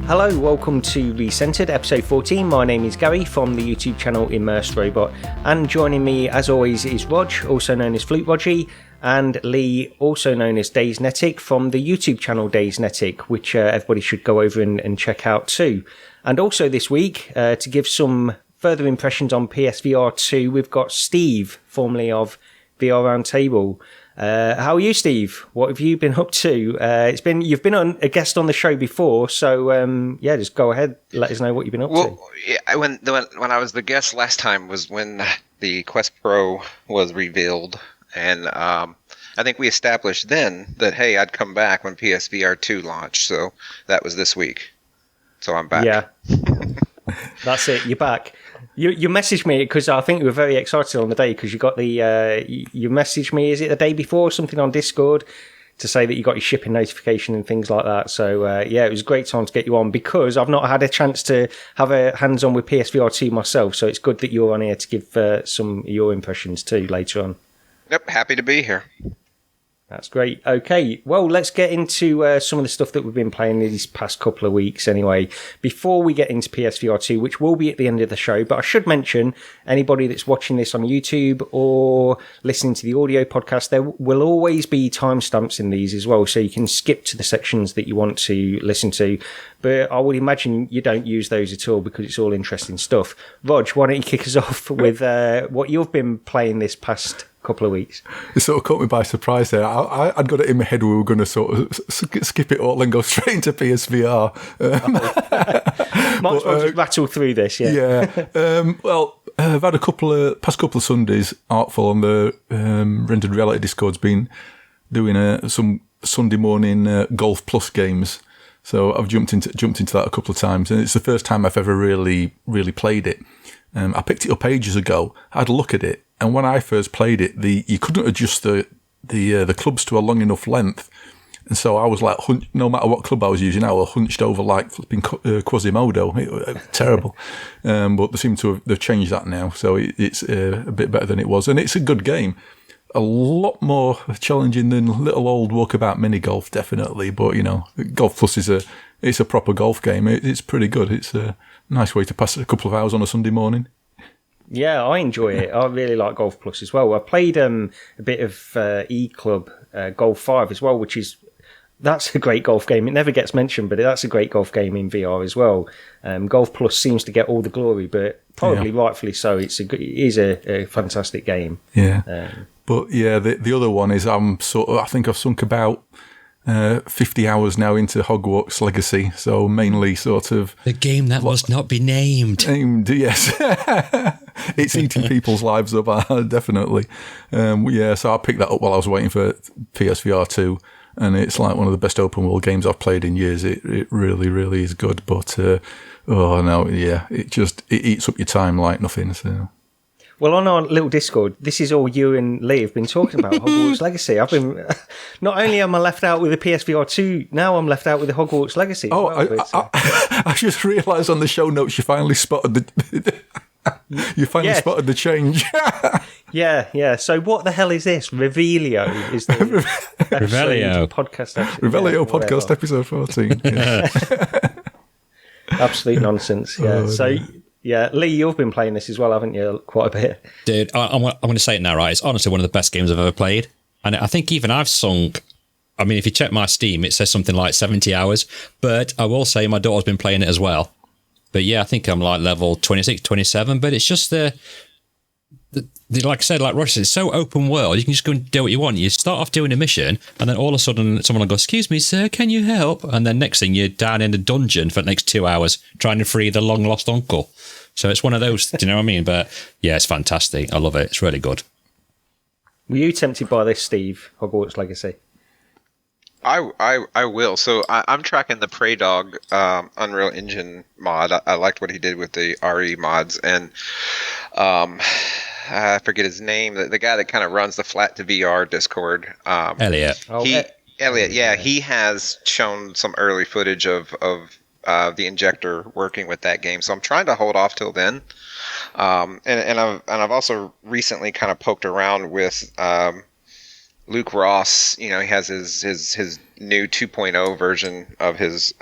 Hello, welcome to Recentered, episode 14. My name is Gary from the YouTube channel Immersed Robot, and joining me as always is Rog, also known as Flute Rogie, and Lee, also known as DAZEDNETIC'S from the YouTube channel DAZEDNETIC'S, which everybody should go over and check out too. And also this week, to give some further impressions on PSVR2, we've got Steve, formerly of VR Roundtable. How are you, Steve? What have you been up to? You've been on a guest on the show before, so just go ahead, let us know what you've been up to. Yeah, when I was the guest last time was when the Quest Pro was revealed, and I think we established then that hey, I'd come back when PSVR2 launched, so that was this week. So I'm back. Yeah, that's it. You're back. You messaged me because I think you were very excited on the day because you got you messaged me, is it the day before, something on Discord to say that you got your shipping notification and things like that. So it was a great time to get you on because I've not had a chance to have a hands-on with PSVR2 myself. So it's good that you're on here to give some of your impressions too later on. Yep, happy to be here. That's great. Okay, well, let's get into some of the stuff that we've been playing these past couple of weeks anyway. Before we get into PSVR2, which will be at the end of the show, but I should mention, anybody that's watching this on YouTube or listening to the audio podcast, there will always be timestamps in these as well, so you can skip to the sections that you want to listen to. But I would imagine you don't use those at all because it's all interesting stuff. Rog, why don't you kick us off with what you've been playing this past couple of weeks? It sort of caught me by surprise there. I'd got it in my head we were going to sort of skip it all and go straight into PSVR. Might as well just rattle through this, yeah. I've had past couple of Sundays, Artful on the Rendered Reality Discord's been doing some Sunday morning Golf Plus games. So I've jumped into that a couple of times, and it's the first time I've ever really played it. I picked it up ages ago, had a look at it, and when I first played it, you couldn't adjust the clubs to a long enough length, and so I was like, no matter what club I was using, I was hunched over like flipping Quasimodo. It was terrible, but they seem to have changed that now, so it's a bit better than it was, and it's a good game. A lot more challenging than little old walkabout mini golf, definitely. But Golf Plus it's a proper golf game. It's pretty good. It's a nice way to pass a couple of hours on a Sunday morning. Yeah, I enjoy it. I really like Golf Plus as well. I played a bit of E Club Golf 5 as well, that's a great golf game. It never gets mentioned, but that's a great golf game in VR as well. Golf Plus seems to get all the glory, but probably rightfully so. It is a fantastic game. Yeah. But yeah, the other one is I think I've sunk about 50 hours now into Hogwarts Legacy. So mainly sort of the game that must not be named. Yes, it's eating people's lives up, definitely. So I picked that up while I was waiting for PSVR 2, and it's like one of the best open world games I've played in years. It really, really is good. But it eats up your time like nothing. So. Well, on our little Discord, this is all you and Lee have been talking about, Hogwarts Legacy. I've been, not only am I left out with the PSVR 2, now I'm left out with the Hogwarts Legacy. I just realised on the show notes you finally spotted spotted the change. Yeah. So what the hell is this? Revelio is the Revelio podcast. Revelio podcast episode 14. Yeah. Absolute nonsense. Yeah. Yeah, Lee, you've been playing this as well, haven't you? Quite a bit. Dude, I'm going to say it now, right? It's honestly one of the best games I've ever played. And I think even I've sunk, I mean, if you check my Steam, it says something like 70 hours. But I will say my daughter's been playing it as well. But yeah, I think I'm like level 26, 27. But it's just like I said, like Roger said, it's so open world. You can just go and do what you want. You start off doing a mission, and then all of a sudden someone will go, "Excuse me, sir, can you help?" And then next thing you're down in a dungeon for the next 2 hours trying to free the long lost uncle. So it's one of those, do you know what I mean? But yeah, it's fantastic. I love it. It's really good. Were you tempted by this, Steve, Hogwarts Legacy? I will. So I'm tracking the Prey Dog Unreal Engine mod. I liked what he did with the RE mods, and I forget his name. The guy that kind of runs the Flat to VR Discord. Elliot. Elliot. Yeah, he has shown some early footage of the injector working with that game. So I'm trying to hold off till then. And I've also recently kind of poked around with Luke Ross, he has his new 2.0 version of his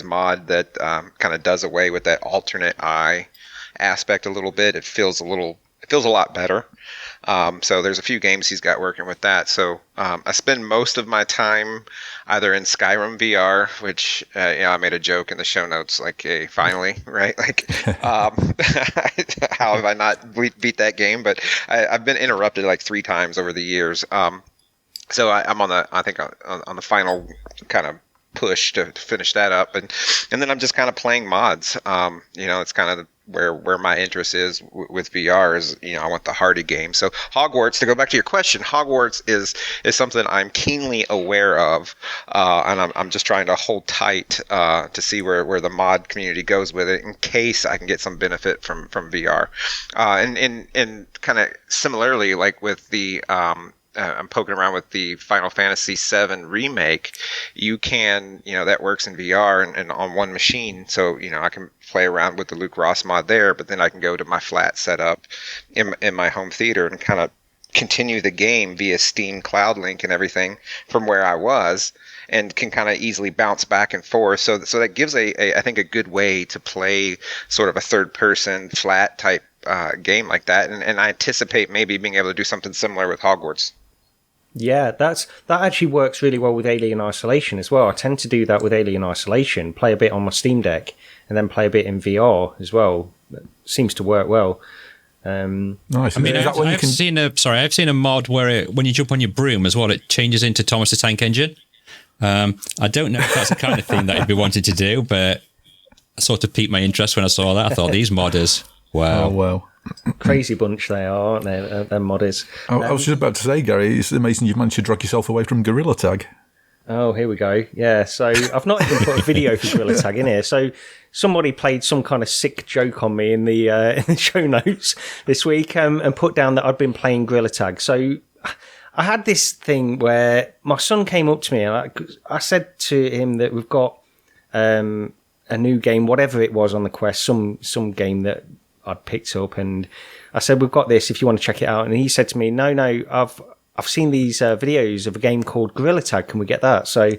mod that kind of does away with that alternate eye aspect a little bit. It feels a lot better. So there's a few games he's got working with that. So I spend most of my time either in Skyrim VR, which I made a joke in the show notes, like, hey, finally, right? Like, how have I not beat that game? But I've been interrupted like 3 times over the years. So I'm on the final kind of push to finish that up, and then I'm just kind of playing mods. It's kind of where my interest is with VR is, I want the hardy game. So Hogwarts, to go back to your question, Hogwarts is something I'm keenly aware of, and I'm just trying to hold tight to see where the mod community goes with it in case I can get some benefit from VR. And kind of similarly, like with the I'm poking around with the Final Fantasy VII remake. You can, that works in VR and on one machine. So, I can play around with the Luke Ross mod there, but then I can go to my flat setup in my home theater and kind of continue the game via Steam Cloud Link and everything from where I was, and can kind of easily bounce back and forth. So that gives I think a good way to play sort of a third person flat type game like that. And I anticipate maybe being able to do something similar with Hogwarts. Yeah, that actually works really well with Alien Isolation as well. I tend to do that with Alien Isolation, play a bit on my Steam Deck, and then play a bit in VR as well. It seems to work well. Nice. I mean, I've seen a mod where when you jump on your broom as well, it changes into Thomas the Tank Engine. I don't know if that's the kind of thing that you'd be wanting to do, but I sort of piqued my interest when I saw that. I thought, these modders, wow. Oh, wow. Crazy bunch they are, aren't they? They're modders. I was just about to say, Gary, it's amazing you've managed to drag yourself away from Gorilla Tag. Oh, here we go. Yeah, so I've not even put a video for Gorilla Tag in here. So somebody played some kind of sick joke on me in the show notes this week and put down that I'd been playing Gorilla Tag. So I had this thing where my son came up to me and I said to him that we've got a new game, whatever it was on the Quest, some game that I'd picked up, and I said, we've got this if you want to check it out. And he said to me, no, I've seen these videos of a game called Gorilla Tag. Can we get that? So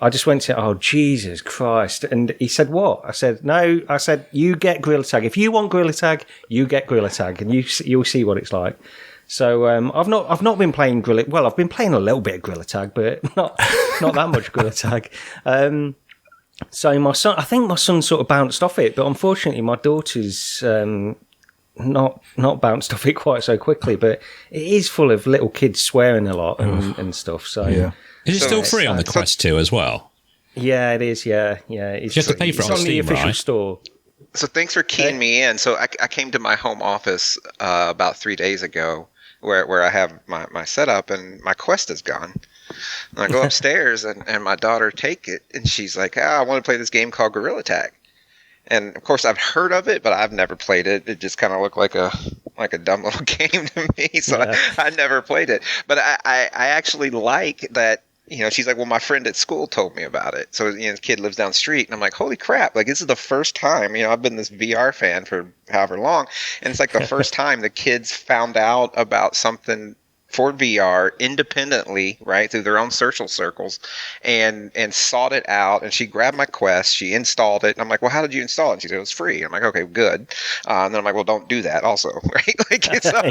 I just went to, oh, Jesus Christ. And he said, what? I said, no. I said, you get Gorilla Tag. If you want Gorilla Tag, you get Gorilla Tag, and you'll see what it's like. So I've not been playing Gorilla. Well, I've been playing a little bit of Gorilla Tag, but not that much Gorilla Tag. So my son, I think my son sort of bounced off it, but unfortunately my daughter's not bounced off it quite so quickly. But it is full of little kids swearing a lot and stuff. So yeah. Is it still free on the Quest 2 as well? Yeah, it is. Yeah. It's, you have to pay for it on Steam, the official store. So thanks for keying me in. So I came to my home office about 3 days ago, where I have my setup, and my Quest is gone. And I go upstairs, and my daughter take it, and she's like, I want to play this game called Gorilla Tag. And of course, I've heard of it, but I've never played it. It just kind of looked like a dumb little game to me, so yeah. I never played it. But I actually like that. She's like, well, my friend at school told me about it. So, the kid lives down the street, and I'm like, holy crap, like, this is the first time, I've been this VR fan for however long, and it's like the first time the kids found out about something for VR independently, right, through their own social circles, and sought it out. And she grabbed my Quest, she installed it, and I'm like, well, how did you install it? And she said, it was free. I'm like, okay, good. And then I'm like, well, don't do that also, right? Like, it's so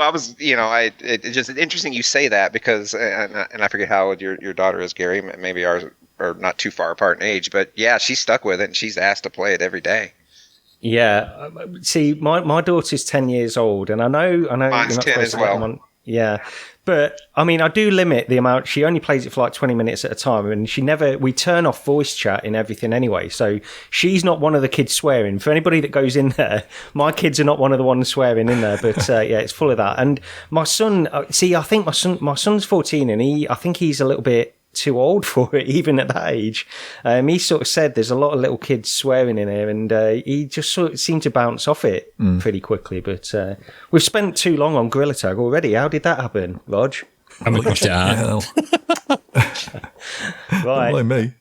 I was, it's just interesting you say that, because, and I forget how old your daughter is, Gary, maybe ours are not too far apart in age, but yeah, she's stuck with it, and she's asked to play it every day. Yeah, see, my daughter's 10 years old, and I know. Mine's 10 as well. Yeah, but I mean, I do limit the amount. She only plays it for like 20 minutes at a time, and we turn off voice chat in everything anyway. So she's not one of the kids swearing. For anybody that goes in there, my kids are not one of the ones swearing in there. But yeah, it's full of that. And my son, I think my son's 14, and I think he's a little bit too old for it, even at that age. He sort of said there's a lot of little kids swearing in here, and he just sort of seemed to bounce off it pretty quickly. But we've spent too long on Gorilla Tag already. How did that happen, Rog? I haven't pushed it out. Right. Don't blame me.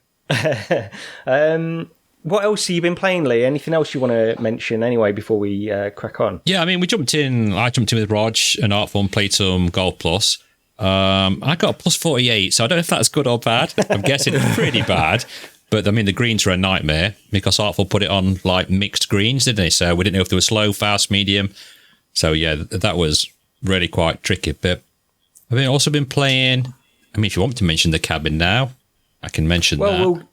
what else have you been playing, Lee? Anything else you want to mention anyway before we crack on? Yeah, I mean, I jumped in with Rog and Artful and played some Golf Plus. I got a plus 48, so I don't know if that's good or bad. I'm guessing it's pretty bad. But, I mean, the greens were a nightmare because Artful put it on, like, mixed greens, didn't they? So we didn't know if they were slow, fast, medium. So, yeah, that was really quite tricky. But I've also been playing... I mean, if you want me to mention the cabin now, I can mention that.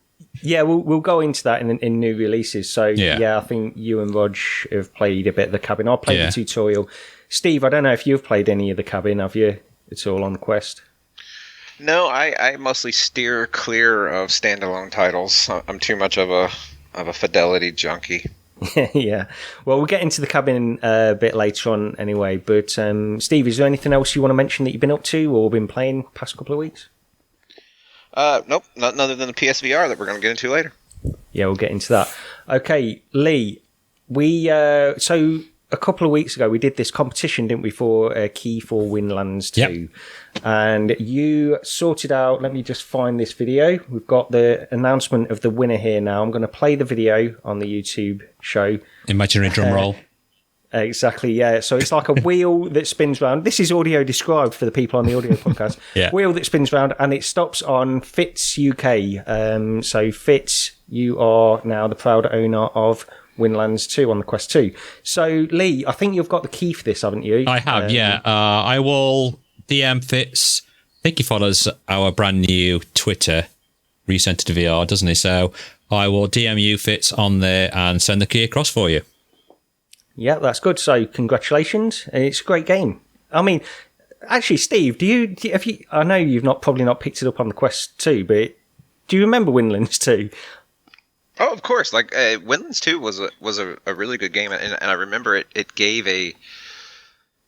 We'll go into that in new releases. So, I think you and Rog have played a bit of the cabin. I'll play the tutorial. Steve, I don't know if you've played any of the cabin, have you? It's all on Quest. No, I mostly steer clear of standalone titles. I'm too much of a fidelity junkie. Yeah. Well, we'll get into the cabin a bit later on anyway. But, Steve, is there anything else you want to mention that you've been up to or been playing past couple of weeks? Nope, nothing other than the PSVR that we're going to get into later. Yeah, we'll get into that. Okay, Lee, so a couple of weeks ago we did this competition, didn't we, for a key for Windlands 2? Yep. And you sorted out, let me just find this video. We've got the announcement of the winner here now. I'm going to play the video on the YouTube show. Imaginary drum roll. Exactly, yeah. So it's like a wheel that spins round. This is audio described for the people on the audio podcast. Yeah. Wheel that spins round, and it stops on Fitz UK. So Fitz, you are now the proud owner of Windlands 2 on the Quest 2. So Lee, I think you've got the key for this, haven't you? I have, yeah. I will DM Fitz. I think he follows our brand new Twitter, Recentered VR, doesn't he? So I will DM you, Fitz, on there and send the key across for you. Yeah, that's good. So congratulations. It's a great game. I mean, actually, Steve, have you? I know you've probably not picked it up on the Quest 2, but do you remember Windlands 2? Oh, of course. Like Windlands 2 was a really good game, and I remember it gave a.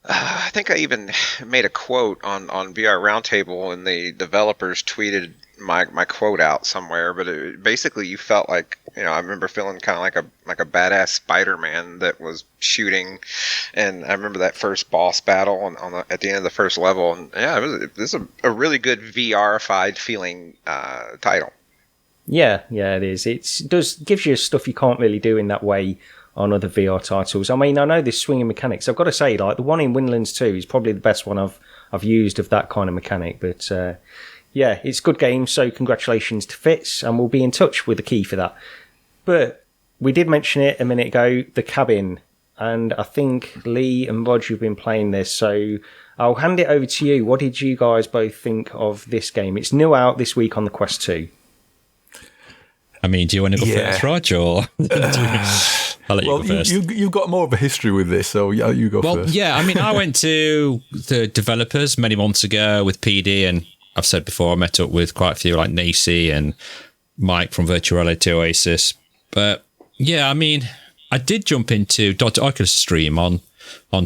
I think I even made a quote on VR Roundtable, and the developers tweeted my quote out somewhere. But basically, you felt like, I remember feeling kind of like a badass Spider-Man that was shooting, and I remember that first boss battle at the end of the first level, and yeah, it was a really good VR-fied feeling title. Yeah, it is. Gives you stuff you can't really do in that way on other VR titles. I mean, I know this swinging mechanics. I've got to say, like the one in Windlands 2 is probably the best one I've used of that kind of mechanic. But yeah, it's a good game. So congratulations to Fitz, and we'll be in touch with the key for that. But we did mention it a minute ago, the cabin, and I think Lee and Rog have been playing this. So I'll hand it over to you. What did you guys both think of this game? It's new out this week on the Quest 2. I mean, do you want to go first, Rog, or I'll let you go first? You've got more of a history with this, so yeah, you go first. Well, yeah, I mean, I went to the developers many months ago with PD, and I've said before, I met up with quite a few, like Nacy and Mike from Virtual Reality Oasis. But yeah, I mean, I did jump into Dr. Oculus stream on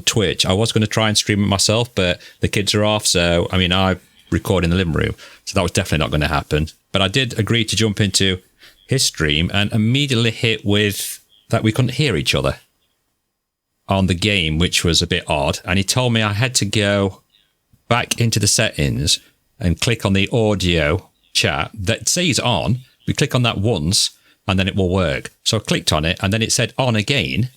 Twitch. I was going to try and stream it myself, but the kids are off, so I mean, I record in the living room, so that was definitely not going to happen. But I did agree to jump into his stream and immediately hit with that we couldn't hear each other on the game, which was a bit odd. And he told me I had to go back into the settings and click on the audio chat that says on. We click on that once and then it will work. So I clicked on it and then it said on again.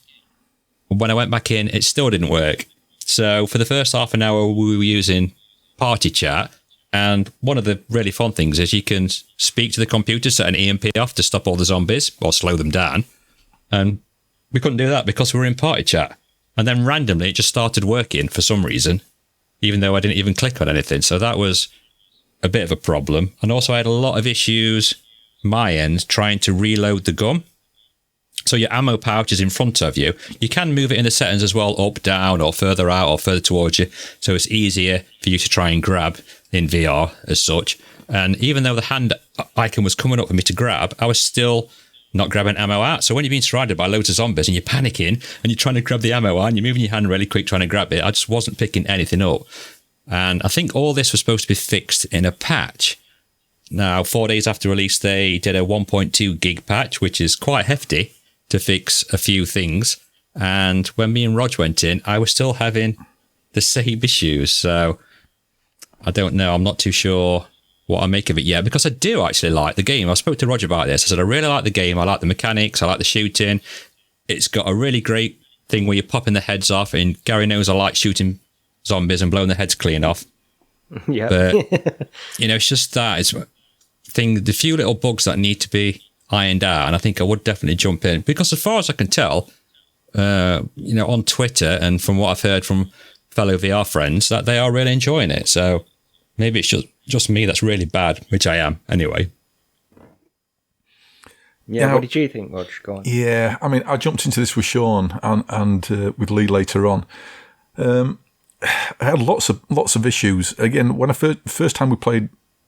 When I went back in, it still didn't work. So for the first half an hour, we were using party chat. And one of the really fun things is you can speak to the computer, set an EMP off to stop all the zombies or slow them down. And we couldn't do that because we were in party chat. And then randomly it just started working for some reason, even though I didn't even click on anything. So that was a bit of a problem. And also I had a lot of issues my end trying to reload the gun. So your ammo pouch is in front of you. You can move it in the settings as well, up, down, or further out, or further towards you. So it's easier for you to try and grab in VR as such. And even though the hand icon was coming up for me to grab, I was still not grabbing ammo out. So when you're being surrounded by loads of zombies and you're panicking and you're trying to grab the ammo out and you're moving your hand really quick trying to grab it, I just wasn't picking anything up. And I think all this was supposed to be fixed in a patch. Now, 4 days after release, they did a 1.2 gig patch, which is quite hefty to fix a few things. And when me and Rog went in, I was still having the same issues. So I don't know. I'm not too sure what I make of it yet, because I do actually like the game. I spoke to Roger about this. I said, I really like the game. I like the mechanics. I like the shooting. It's got a really great thing where you're popping the heads off, and Gary knows I like shooting zombies and blowing the heads clean off. Yeah. But, it's just that. It's the few little bugs that need to be ironed out, and I think I would definitely jump in. Because as far as I can tell, on Twitter and from what I've heard from fellow VR friends, that they are really enjoying it. So maybe it's just me that's really bad, which I am anyway. Yeah, what did you think, Rog? Go on. Yeah, I mean, I jumped into this with Sean and with Lee later on. I had lots of issues. Again, when first time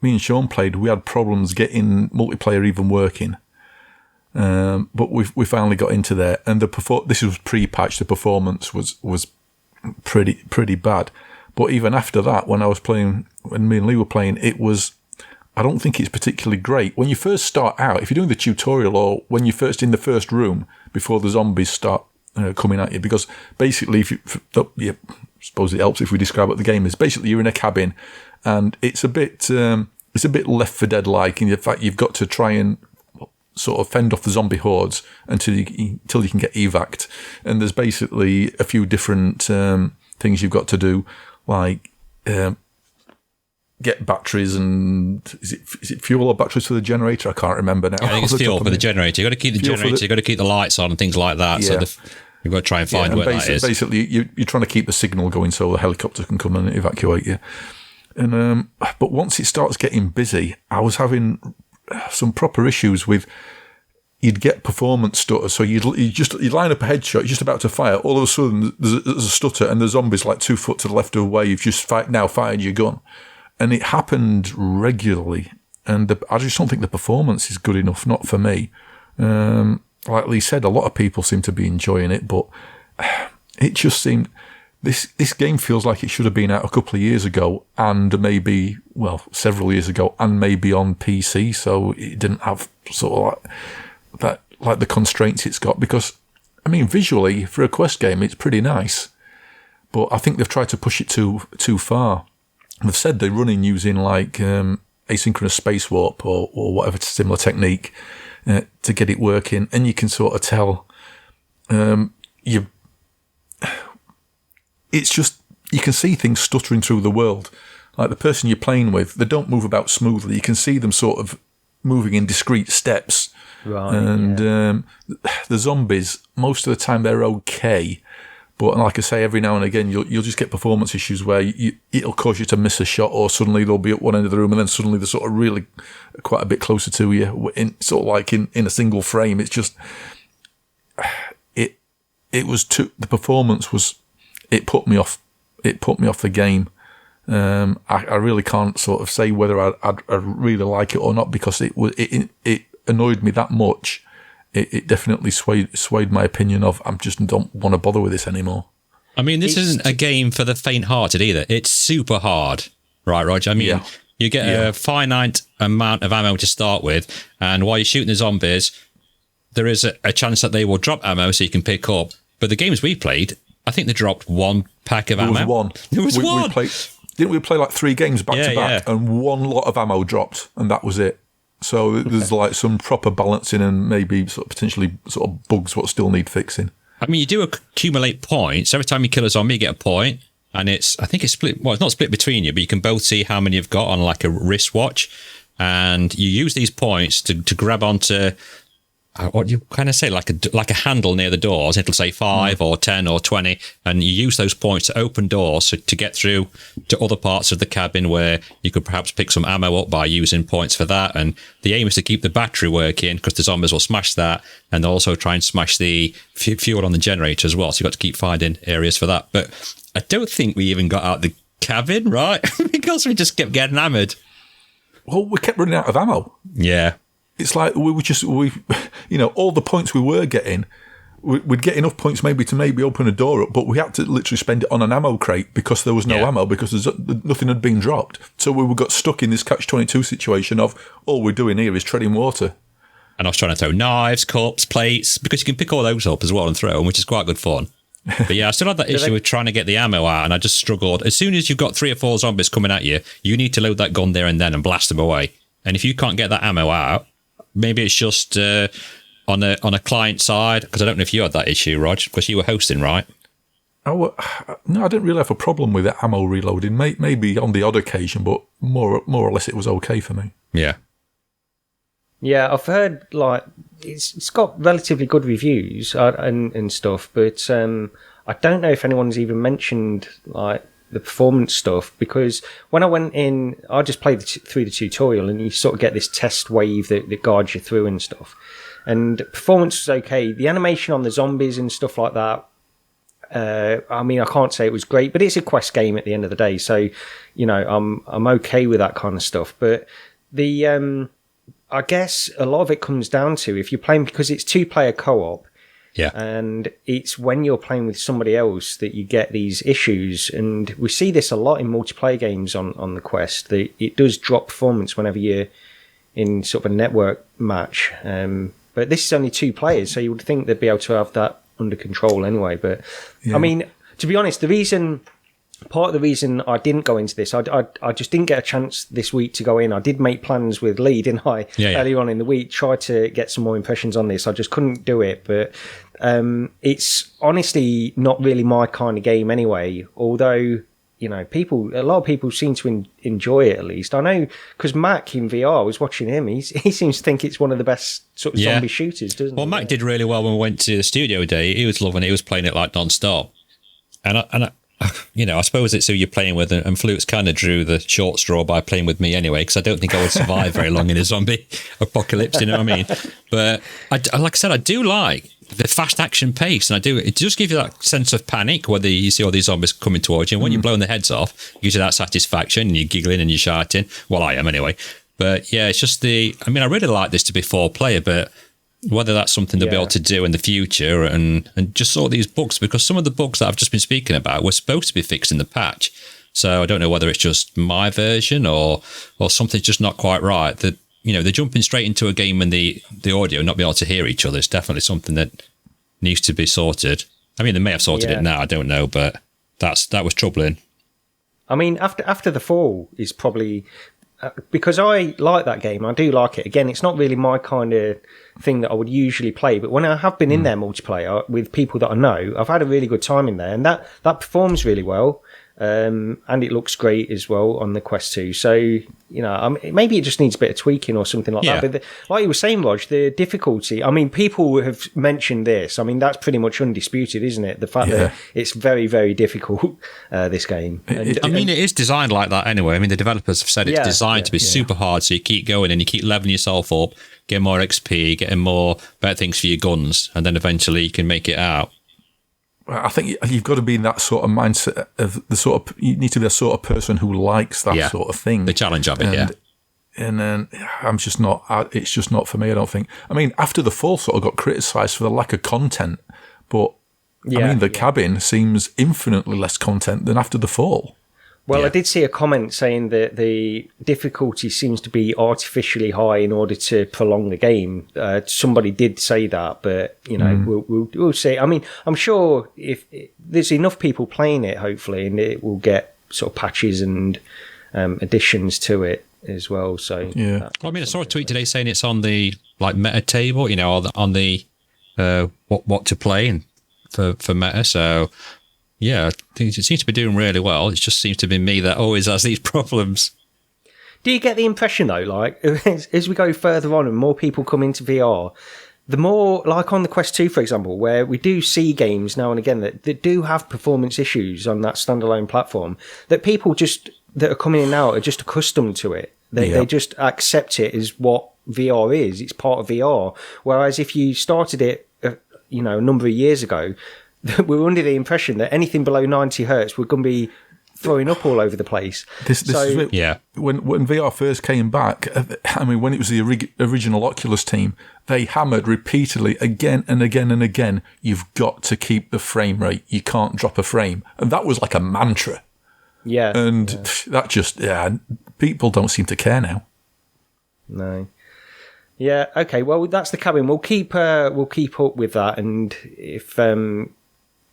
me and Sean played, we had problems getting multiplayer even working. But we finally got into there, and this was pre-patch. The performance was pretty bad. But even after that, when me and Lee were playing, I don't think it's particularly great. When you first start out, if you're doing the tutorial or when you're first in the first room before the zombies start coming at you, because basically, I suppose it helps if we describe what the game is. Basically, you're in a cabin, and it's a bit Left 4 Dead like. In fact, you've got to try and sort of fend off the zombie hordes until you can get evac'd. And there's basically a few different things you've got to do, like get batteries and is it fuel or batteries for the generator? I can't remember now. I think it's fuel for the generator. You've got to keep the generator, you've got to keep the lights on and things like that. Yeah. So you've got to try and find where that is. Basically, you're trying to keep the signal going so the helicopter can come and evacuate you. And but once it starts getting busy, I was having some proper issues with. You'd get performance stutter, so you'd line up a headshot, you're just about to fire. All of a sudden, there's a stutter, and the zombie's like 2 foot to the left of the way. You've just now fired your gun, and it happened regularly. And I just don't think the performance is good enough. Not for me. Like Lee said, a lot of people seem to be enjoying it, but it just seemed this game feels like it should have been out a couple of years ago, and several years ago, and maybe on PC. So it didn't have sort of like the constraints it's got, because I mean visually for a Quest game it's pretty nice, but I think they've tried to push it too far. They've said they're running using like asynchronous space warp or whatever similar technique to get it working, and you can sort of tell it's just you can see things stuttering through the world. Like the person you're playing with, they don't move about smoothly. You can see them sort of moving in discrete steps. Right, and the zombies, most of the time they're okay, but like I say, every now and again you'll just get performance issues where it'll cause you to miss a shot, or suddenly they'll be at one end of the room and then suddenly they're sort of really quite a bit closer to you, sort of like in a single frame. It's just the performance was, it put me off the game. I really can't sort of say whether I'd really like it or not, because it annoyed me that much. It definitely swayed my opinion of I just don't want to bother with this anymore. I mean, this isn't a game for the faint-hearted either. It's super hard, right, Roger? I mean, you get a finite amount of ammo to start with, and while you're shooting the zombies, there is a chance that they will drop ammo so you can pick up. But the games we played, I think they dropped one pack of ammo. There was one. Didn't we play like 3 games back to back, and one lot of ammo dropped, and that was it. So there's like some proper balancing and maybe sort of potentially sort of bugs what still need fixing. I mean, you do accumulate points. Every time you kill a zombie, you get a point. And I think it's split. Well, it's not split between you, but you can both see how many you've got on like a wristwatch. And you use these points to grab onto, what do you kind of say, like a handle near the doors. It'll say 5 or 10 or 20, and you use those points to open doors to get through to other parts of the cabin where you could perhaps pick some ammo up by using points for that. And the aim is to keep the battery working, because the zombies will smash that, and they'll also try and smash the fuel on the generator as well. So you've got to keep finding areas for that. But I don't think we even got out the cabin, right? Because we just kept getting hammered. Well, we kept running out of ammo. Yeah. It's like all the points we were getting, we'd get enough points maybe to open a door up, but we had to literally spend it on an ammo crate because there was no ammo, because nothing had been dropped. So we got stuck in this catch-22 situation of all we're doing here is treading water. And I was trying to throw knives, cups, plates, because you can pick all those up as well and throw them, which is quite good fun. But yeah, I still had that issue with trying to get the ammo out, and I just struggled. As soon as you've got 3 or 4 zombies coming at you, you need to load that gun there and then and blast them away. And if you can't get that ammo out, maybe it's just on a client side, because I don't know if you had that issue, Rog, because you were hosting, right? No, I didn't really have a problem with the ammo reloading. Maybe on the odd occasion, but more or less it was okay for me. Yeah. Yeah, I've heard like it's got relatively good reviews and stuff, but I don't know if anyone's even mentioned like the performance stuff, because when I went in, I just played through the tutorial, and you sort of get this test wave that guides you through and stuff. And performance was okay. The animation on the zombies and stuff like that, I mean, I can't say it was great, but it's a quest game at the end of the day, so you know, I'm okay with that kind of stuff. But the I guess a lot of it comes down to if you're playing, because it's 2-player co-op. Yeah. And it's when you're playing with somebody else that you get these issues. And we see this a lot in multiplayer games on the Quest. It does drop performance whenever you're in sort of a network match. But this is only 2 players, so you would think they'd be able to have that under control anyway. But yeah. I mean, to be honest, part of the reason I didn't go into this, I just didn't get a chance this week to go in. I did make plans with Lee, didn't I? Yeah. Earlier on in the week, tried to get some more impressions on this. I just couldn't do it. But it's honestly not really my kind of game anyway. Although, you know, a lot of people seem to enjoy it at least. I know, because Mac in VR, I was watching him. He seems to think it's one of the best sort of zombie shooters, doesn't he? Well, Mac did really well when we went to the studio day. He was loving it. He was playing it like non-stop. And I you know, I suppose it's who you're playing with, and Flutes kind of drew the short straw by playing with me anyway, because I don't think I would survive very long in a zombie apocalypse, you know what I mean? But like I said, I do like the fast action pace, and it just gives you that sense of panic whether you see all these zombies coming towards you, and when you're blowing their heads off, it gives you that satisfaction, and you're giggling and you're shouting. Well, I am anyway. But yeah, it's just I really like this to be 4-player, but whether that's something they'll be able to do in the future, and just sort these bugs, because some of the bugs that I've just been speaking about were supposed to be fixed in the patch. So I don't know whether it's just my version or something's just not quite right. That, you know, they're jumping straight into a game and the audio not be able to hear each other is definitely something that needs to be sorted. I mean, they may have sorted it now, I don't know, but that was troubling. I mean, after the fall is probably... because I like that game, I do like it. Again, it's not really my kind of thing that I would usually play, but when I have been in there multiplayer with people that I know, I've had a really good time in there, and that performs really well, and it looks great as well on the Quest 2. So, you know, maybe it just needs a bit of tweaking or something like that. But like you were saying, Rog, the difficulty, I mean, people have mentioned this. I mean, that's pretty much undisputed, isn't it? The fact that it's very, very difficult, this game. I mean, it is designed like that anyway. I mean, the developers have said it's designed to be super hard, so you keep going and you keep leveling yourself up, get more XP, getting more better things for your guns, and then eventually you can make it out. I think you've got to be in that sort of mindset of you need to be the sort of person who likes that sort of thing. The challenge of it, And then I'm just not, it's just not for me, I don't think. I mean, after the fall sort of got criticised for the lack of content, but I mean, the cabin seems infinitely less content than after the fall. Well, I did see a comment saying that the difficulty seems to be artificially high in order to prolong the game. Somebody did say that, but, you know, we'll see. I mean, I'm sure if there's enough people playing it, hopefully, and it will get sort of patches and additions to it as well. So, well, I mean, I saw a tweet today saying it's on the meta table, you know, on the what to play and for meta. So, yeah, I think it seems to be doing really well. It just seems to be me that always has these problems. Do you get the impression, though, like, as we go further on and more people come into VR, the more, like on the Quest 2, for example, where we do see games now and again that do have performance issues on that standalone platform, that people that are coming in now are just accustomed to it. They just accept it as what VR is. It's part of VR. Whereas if you started it, you know, a number of years ago, we were under the impression that anything below 90 hertz we're going to be throwing up all over the place. This is when VR first came back, I mean, when it was the original Oculus team, they hammered repeatedly again and again and again, you've got to keep the frame rate. You can't drop a frame. And that was like a mantra. Yeah. And that just, people don't seem to care now. No. Yeah, okay. Well, that's the cabin. We'll keep up with that, and if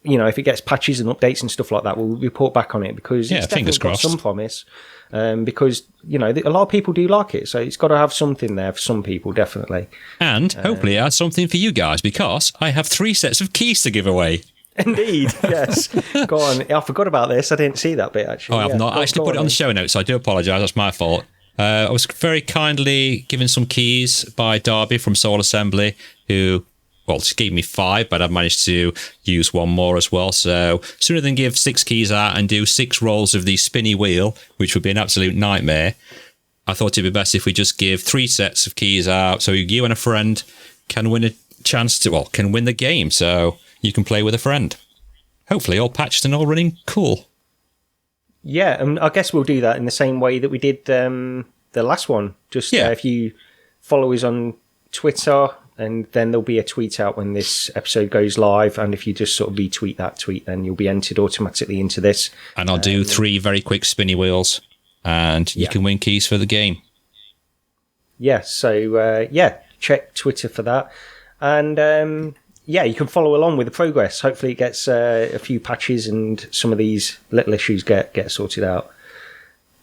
if it gets patches and updates and stuff like that, we'll report back on it, because it's fingers definitely got crossed. some promise. Because a lot of people do like it, so it's got to have something there for some people, definitely. And hopefully it has something for you guys, because I have 3 sets of keys to give away. Indeed, yes. Go on. I forgot about this. I didn't see that bit, actually. Oh, I've not. I actually put it on the show notes, so I do apologise. That's my fault. I was very kindly given some keys by Darby from Soul Assembly, who, well, she gave me 5, but I've managed to use 1 more as well. So sooner than give 6 keys out and do 6 rolls of the spinny wheel, which would be an absolute nightmare, I thought it'd be best if we just give 3 sets of keys out, so you and a friend can win a chance to, can win the game. So you can play with a friend. Hopefully all patched and all running cool. Yeah, and I guess we'll do that in the same way that we did the last one. Just if you follow us on Twitter, and then there'll be a tweet out when this episode goes live, and if you just sort of retweet that tweet, then you'll be entered automatically into this. And I'll do 3 very quick spinny wheels, and you can win keys for the game. Yeah, so check Twitter for that. And you can follow along with the progress. Hopefully it gets a few patches and some of these little issues get sorted out.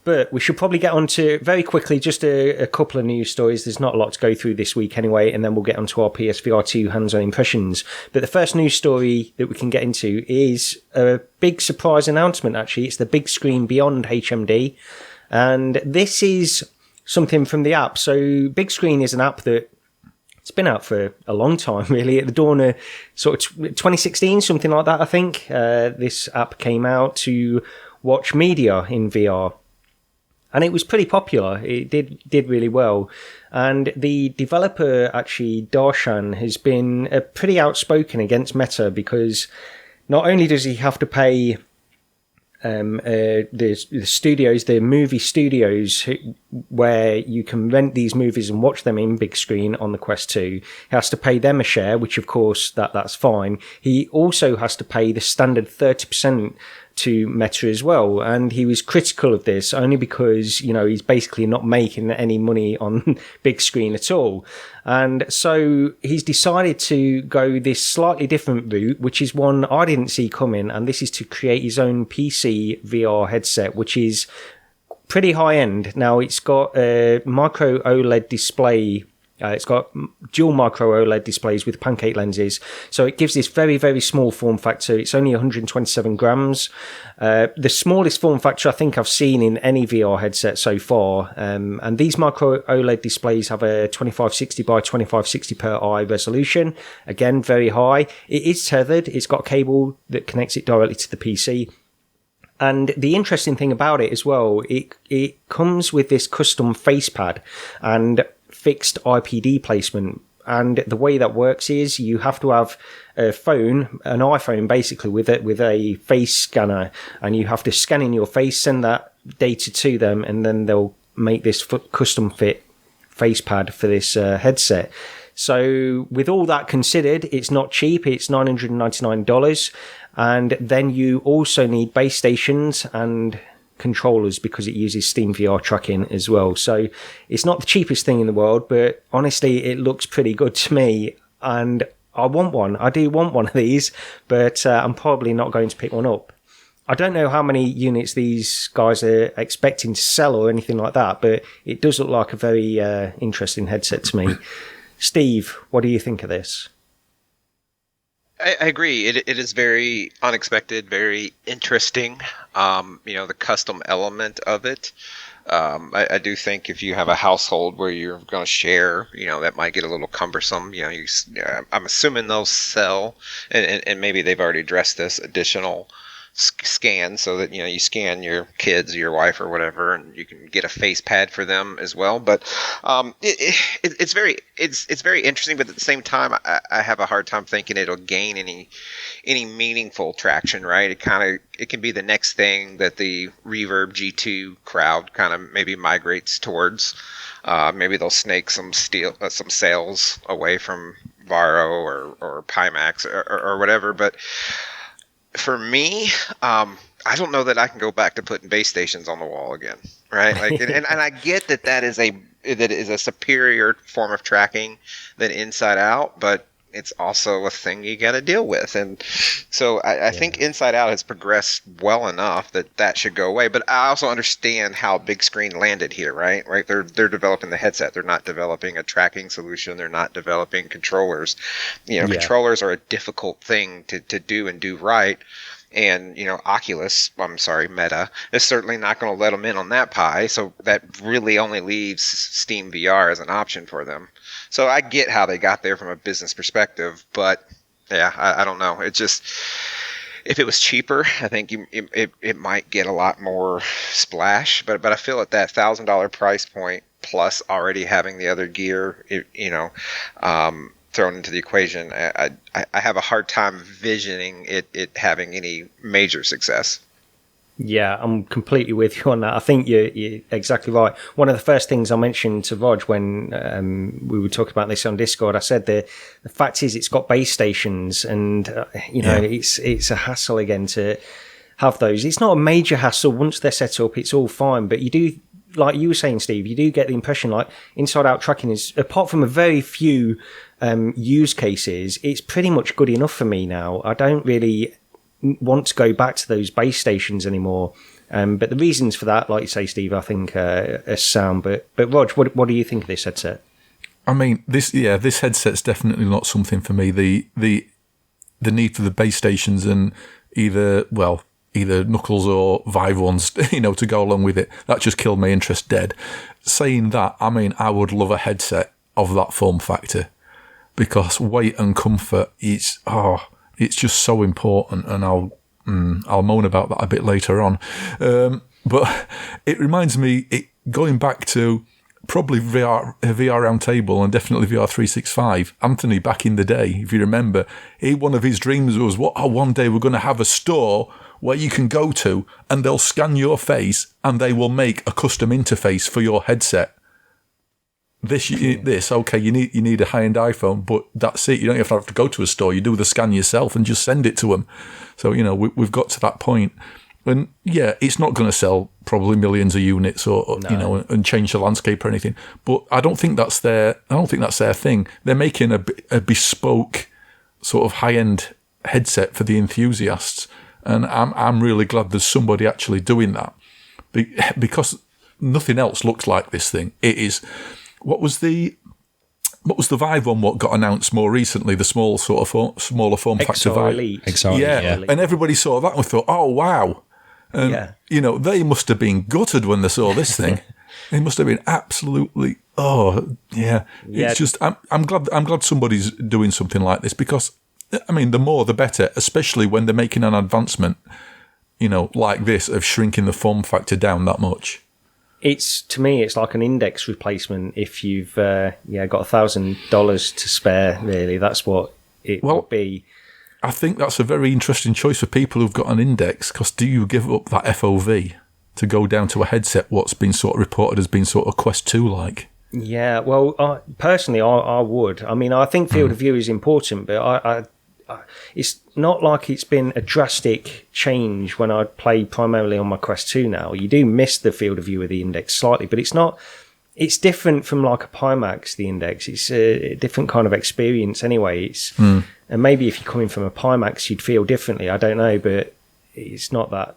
But we should probably get on to, very quickly, just a couple of news stories. There's not a lot to go through this week anyway, and then we'll get on to our PSVR2 hands-on impressions. But the first news story that we can get into is a big surprise announcement, actually. It's the Bigscreen Beyond HMD. And this is something from the app. So Bigscreen is an app that it's been out for a long time, really. At the dawn of sort of 2016, something like that, I think. This app came out to watch media in VR. And it was pretty popular. It did really well. And the developer, actually, Darshan, has been pretty outspoken against Meta, because not only does he have to pay the studios, the movie studios, where you can rent these movies and watch them in big screen on the Quest 2. He has to pay them a share, which of course that's fine. He also has to pay the standard 30% to Meta as well, and he was critical of this only because he's basically not making any money on big screen at all. And so he's decided to go this slightly different route, which is one I didn't see coming, and this is to create his own PC VR headset, which is pretty high end. Now it's got a micro OLED display. It's got dual micro OLED displays with pancake lenses. So it gives this very, very small form factor. It's only 127 grams. The smallest form factor I think I've seen in any VR headset so far. And these micro OLED displays have a 2560 by 2560 per eye resolution. Again, very high. It is tethered. It's got a cable that connects it directly to the PC. And the interesting thing about it as well, it comes with this custom face pad and fixed IPD placement. And the way that works is you have to have a phone, an iPhone basically, with a face scanner, and you have to scan in your face, send that data to them, and then they'll make this custom fit face pad for this headset. So with all that considered, it's not cheap. It's $999. And then you also need base stations and controllers because it uses Steam VR tracking as well. So it's not the cheapest thing in the world, but honestly, it looks pretty good to me. And I want one. I do want one of these, but I'm probably not going to pick one up. I don't know how many units these guys are expecting to sell or anything like that, but it does look like a very interesting headset to me. Steve, what do you think of this? I agree. It is very unexpected, very interesting. The custom element of it. I do think if you have a household where you're going to share, that might get a little cumbersome. I'm assuming they'll sell, and maybe they've already addressed this, additional scan so that you scan your kids, your wife, or whatever, and you can get a face pad for them as well. But it's very interesting. But at the same time, I have a hard time thinking it'll gain any meaningful traction. Right? It can be the next thing that the Reverb G2 crowd kind of maybe migrates towards. Maybe they'll snake some sales away from Varo or Pimax or whatever. But for me, I don't know that I can go back to putting base stations on the wall again, right? Like, and I get that is a superior form of tracking than inside out, but it's also a thing you got to deal with. And so I think Inside Out has progressed well enough that should go away. But I also understand how Big Screen landed here, right? Right? They're developing the headset. They're not developing a tracking solution. They're not developing controllers. Controllers are a difficult thing to do and do right. And, Meta, is certainly not going to let them in on that pie. So that really only leaves Steam VR as an option for them. So I get how they got there from a business perspective. But, yeah, I don't know. It just, if it was cheaper, I think it might get a lot more splash. But I feel at that $1,000 price point, plus already having the other gear, thrown into the equation, I have a hard time visioning it having any major success. Yeah, I'm completely with you on that. I think you're exactly right. One of the first things I mentioned to Rog when we were talking about this on Discord, I said the fact is it's got base stations, and it's a hassle again to have those. It's not a major hassle once they're set up. It's all fine, but you do, like you were saying, Steve, you do get the impression like Inside Out tracking is, apart from a very few use cases, it's pretty much good enough for me now. I don't really want to go back to those base stations anymore. But the reasons for that, like you say, Steve, I think are sound. But Rog, what do you think of this headset? I mean, this headset's definitely not something for me. The need for the base stations and either Knuckles or Vive ones, to go along with it, that just killed my interest dead. Saying that, I mean, I would love a headset of that form factor, because weight and comfort it's just so important, and I'll moan about that a bit later on. But it reminds me, going back to probably VR Roundtable and definitely VR 365, Anthony back in the day, if you remember, one of his dreams was, one day we're going to have a store where you can go to and they'll scan your face and they will make a custom interface for your headset. Okay, you need a high-end iPhone, but that's it. You don't have to go to a store. You do the scan yourself and just send it to them. So, we've got to that point. And yeah, it's not going to sell probably millions of units or and change the landscape or anything. But I don't think that's their thing. They're making a bespoke sort of high-end headset for the enthusiasts. And I'm really glad there's somebody actually doing that, because nothing else looks like this thing. It is. What was the Vive one? What got announced more recently? The smaller form factor Vive. Elite. Yeah, and everybody saw that and thought, "Oh wow!" And they must have been gutted when they saw this thing. They must have been absolutely. Oh yeah. It's just I'm glad somebody's doing something like this, because I mean, the more the better, especially when they're making an advancement, like this, of shrinking the form factor down that much. To me, it's like an index replacement. If you've got $1,000 to spare, really, that's what it would be. I think that's a very interesting choice for people who've got an index, because do you give up that FOV to go down to a headset what's been sort of reported as being sort of Quest 2 like? Yeah, well, personally, I would. I mean, I think field of view is important, but it's not like it's been a drastic change when I play primarily on my Quest 2 now. You do miss the field of view of the index slightly, but it's different from like a Pimax, the index. It's a different kind of experience anyway. And maybe if you're coming from a Pimax, you'd feel differently. I don't know, but it's not that.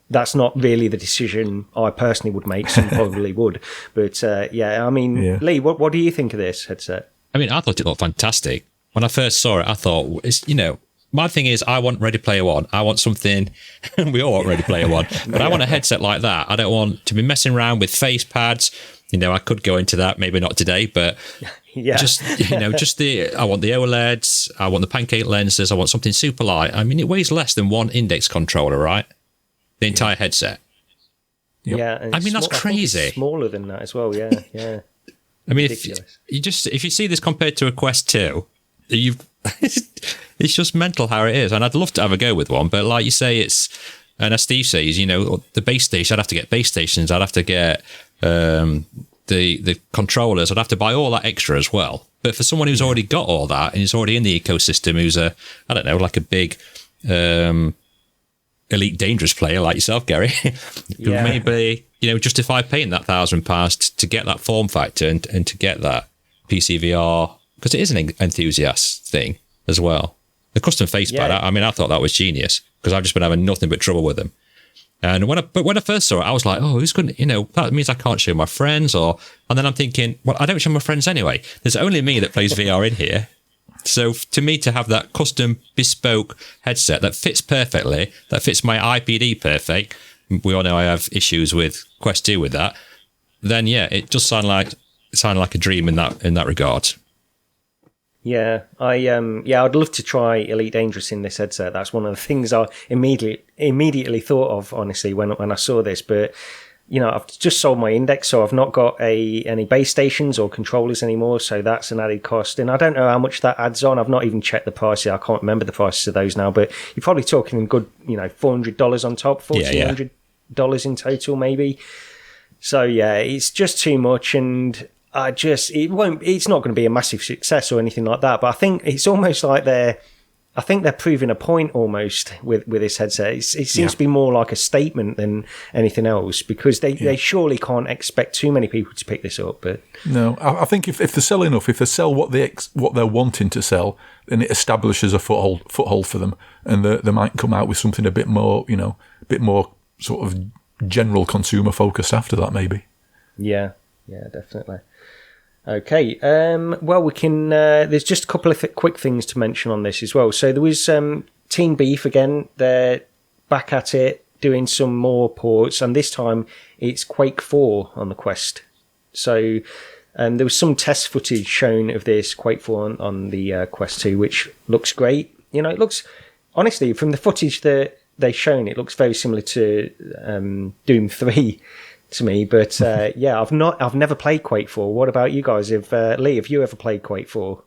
That's not really the decision I personally would make. Some probably would. But Lee, what do you think of this headset? I mean, I thought it looked fantastic. When I first saw it, I thought, my thing is, I want Ready Player One. I want something, we all want Ready Player One, but I want a headset like that. I don't want to be messing around with face pads. I could go into that, maybe not today, but I want the OLEDs, I want the pancake lenses, I want something super light. I mean, it weighs less than one index controller, right? The entire headset. Yep. Yeah. I mean, that's crazy. It's smaller than that as well, yeah. I mean, if you see this compared to a Quest 2, it's just mental how it is, and I'd love to have a go with one, but like you say, and as Steve says, the base station, I'd have to get base stations, I'd have to get the controllers, I'd have to buy all that extra as well. But for someone who's already got all that and is already in the ecosystem, who's like a big elite dangerous player like yourself, Gary, who maybe justify paying that £1,000 to get that form factor and to get that PC VR because it is an enthusiast thing as well. The custom facepad, I thought that was genius because I've just been having nothing but trouble with them. And when I first saw it, I was like, oh, who's going to, that means I can't show my friends. And then I'm thinking, well, I don't show my friends anyway. There's only me that plays VR in here. So to me, to have that custom bespoke headset that fits perfectly, that fits my IPD perfect, we all know I have issues with Quest 2 with that, then it does sound like a dream in that regard. Yeah, I'd love to try Elite Dangerous in this headset. That's one of the things I immediately thought of, honestly, when I saw this. But I've just sold my Index, so I've not got any base stations or controllers anymore. So that's an added cost, and I don't know how much that adds on. I've not even checked the prices. I can't remember the prices of those now. But you're probably talking good, $400 on top, $1,400 in total, maybe. So it's just too much, and it's not going to be a massive success or anything like that, but I think it's almost like they're proving a point almost with this headset. It seems to be more like a statement than anything else, because they surely can't expect too many people to pick this up. But no, I think if they sell enough, if they sell what they're wanting to sell, then it establishes a foothold for them, and they might come out with something a bit more, a bit more sort of general consumer focused after that, maybe. Yeah, definitely. Okay, well, we can. There's just a couple of quick things to mention on this as well. So there was Team Beef again. They're back at it, doing some more ports, and this time it's Quake 4 on the Quest. So there was some test footage shown of this Quake 4 on the Quest 2, which looks great. It looks, honestly, from the footage that they've shown, it looks very similar to Doom 3. To me, but I've never played Quake 4. What about you guys? Lee, have you ever played Quake 4?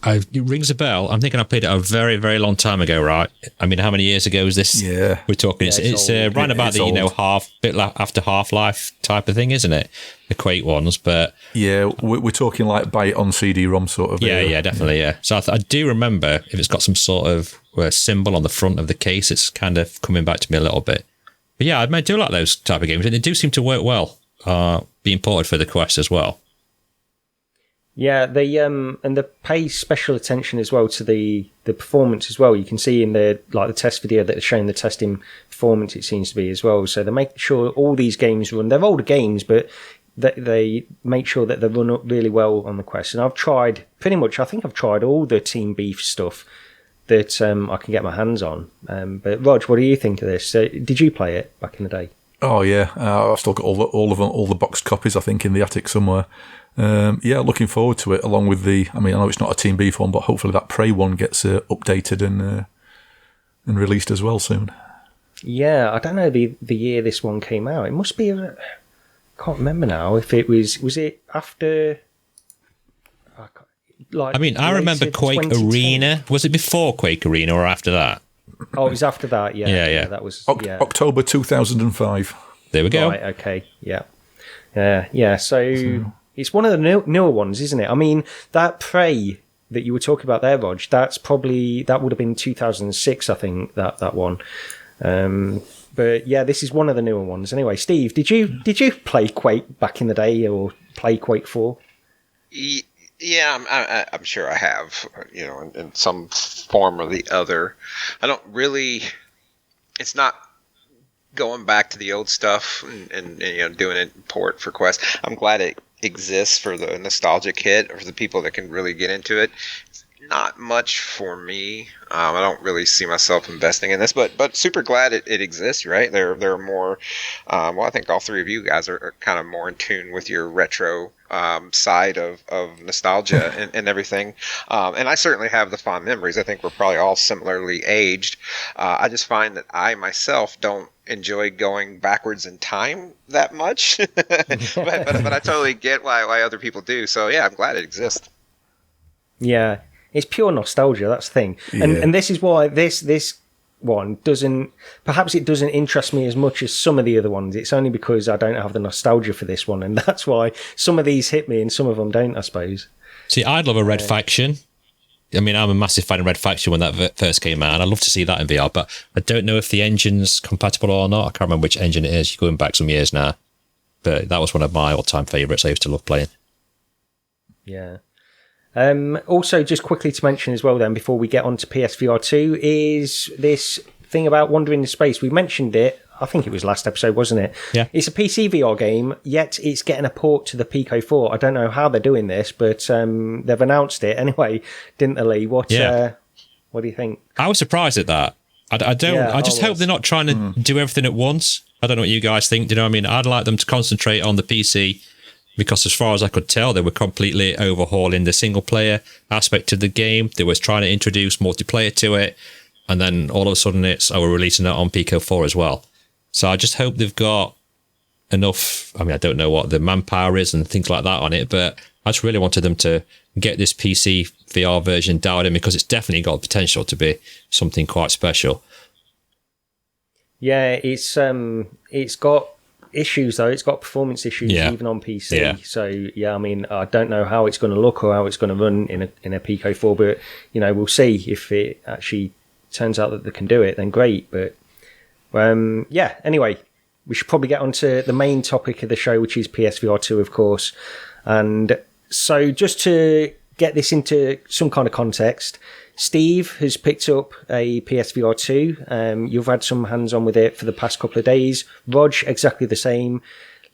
It rings a bell. I'm thinking I played it a very, very long time ago, right? I mean, how many years ago is this? Yeah, we're talking. It's right about the bit after Half-Life type of thing, isn't it? The Quake ones, but we're talking like buy it on CD-ROM sort of. Yeah, definitely. Yeah. So I do remember if it's got some sort of symbol on the front of the case, it's kind of coming back to me a little bit. But I do like those type of games, and they do seem to work well, being ported for the Quest as well. Yeah, they pay special attention as well to the performance as well. You can see in the test video that they're showing the testing performance, it seems to be as well. So they make sure all these games run. They're older games, but they make sure that they run up really well on the Quest. And I've tried I think I've tried all the Team Beef stuff that I can get my hands on. But Rog, what do you think of this? Did you play it back in the day? Oh yeah, I've still got all the boxed copies, I think, in the attic somewhere. Looking forward to it. Along with I know it's not a Team Beef one, but hopefully that Prey one gets updated and released as well soon. Yeah, I don't know the year this one came out. It must be. Can't remember now if it was it after. I remember Quake Arena. Was it before Quake Arena or after that? Oh, it was after that, yeah. That was October 2005. There we go. Right, okay, yeah. So it's one of the newer ones, isn't it? I mean, that Prey that you were talking about there, Rog, that would have been 2006, I think, that one. But this is one of the newer ones. Anyway, Steve, did you play Quake back in the day, or play Quake 4? Yeah, I'm sure I have, in some form or the other. I don't really. It's not going back to the old stuff and doing it in port for Quest. I'm glad it exists for the nostalgic hit, or for the people that can really get into it. It's not much for me. I don't really see myself investing in this, but super glad it exists. Right? There are more. I think all three of you guys are kind of more in tune with your retro side of nostalgia and everything. And I certainly have the fond memories. I think we're probably all similarly aged. I just find that I myself don't enjoy going backwards in time that much. but I totally get why other people do. So yeah, I'm glad it exists. Yeah, it's pure nostalgia. That's the thing. And this is why this one doesn't interest me as much as some of the other ones. It's only because I don't have the nostalgia for this one, and that's why some of these hit me and some of them don't, I suppose. See, I'd love a Red Faction. I mean, I'm a massive fan of Red Faction when that first came out, and I'd love to see that in VR, but I don't know if the engine's compatible or not. I can't remember which engine it is. You're going back some years now, but that was one of my all-time favourites I used to love playing. Yeah. Also, just quickly to mention as well, then, before we get on to PSVR2, is this thing about Wandering in Space. We mentioned it, I think it was last episode, wasn't it? Yeah. It's a PC VR game, yet it's getting a port to the Pico 4. I don't know how they're doing this, but they've announced it anyway, didn't they, Lee? What do you think? I was surprised at that. I don't. Yeah, I just hope they're not trying to do everything at once. I don't know what you guys think. Do you know what I mean? I'd like them to concentrate on the PC, because as far as I could tell, they were completely overhauling the single player aspect of the game. They was trying to introduce multiplayer to it, and then all of a sudden we're releasing it on Pico 4 as well. So I just hope they've got enough. I mean, I don't know what the manpower is and things like that on it, but I just really wanted them to get this PC VR version dialed in, because it's definitely got the potential to be something quite special. Yeah, it's got issues though. It's got performance issues even on PC. Yeah. So I mean, I don't know how it's going to look or how it's going to run in a Pico 4, but we'll see. If it actually turns out that they can do it, then great. But anyway, we should probably get on to the main topic of the show, which is PSVR 2, of course. And so just to get this into some kind of context, Steve has picked up a PSVR 2. You've had some hands-on with it for the past couple of days. Rog, exactly the same.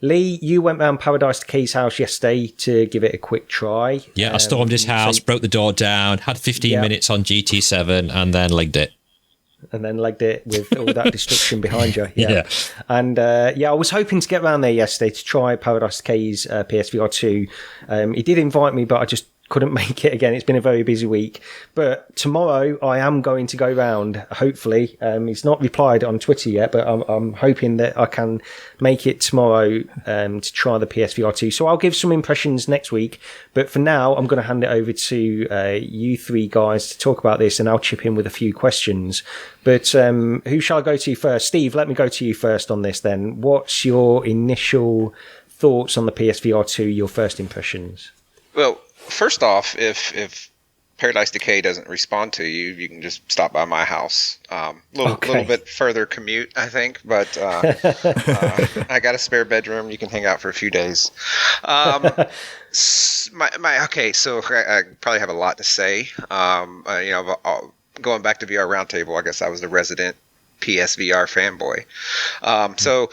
Lee, you went round Paradise Decay's house yesterday to give it a quick try. Yeah, I stormed his house, broke the door down, had 15 minutes on GT7, and then legged it. And then legged it with all that destruction behind you. Yeah. And I was hoping to get around there yesterday to try Paradise Decay's PSVR 2. He did invite me, but I just couldn't make it again. It's been a very busy week. But tomorrow I am going to go round, hopefully. He's not replied on Twitter yet, but I'm hoping that I can make it tomorrow to try the PSVR 2. So I'll give some impressions next week. But for now, I'm going to hand it over to you three guys to talk about this, and I'll chip in with a few questions. But who shall I go to first? Steve, let me go to you first on this then. What's your initial thoughts on the PSVR 2, your first impressions? Well, first off, if Paradise Decay doesn't respond to you, you can just stop by my house. Little bit further commute, I think, but I got a spare bedroom. You can hang out for a few days. Okay, so I probably have a lot to say. Going back to VR Roundtable, I guess I was the resident PSVR fanboy. So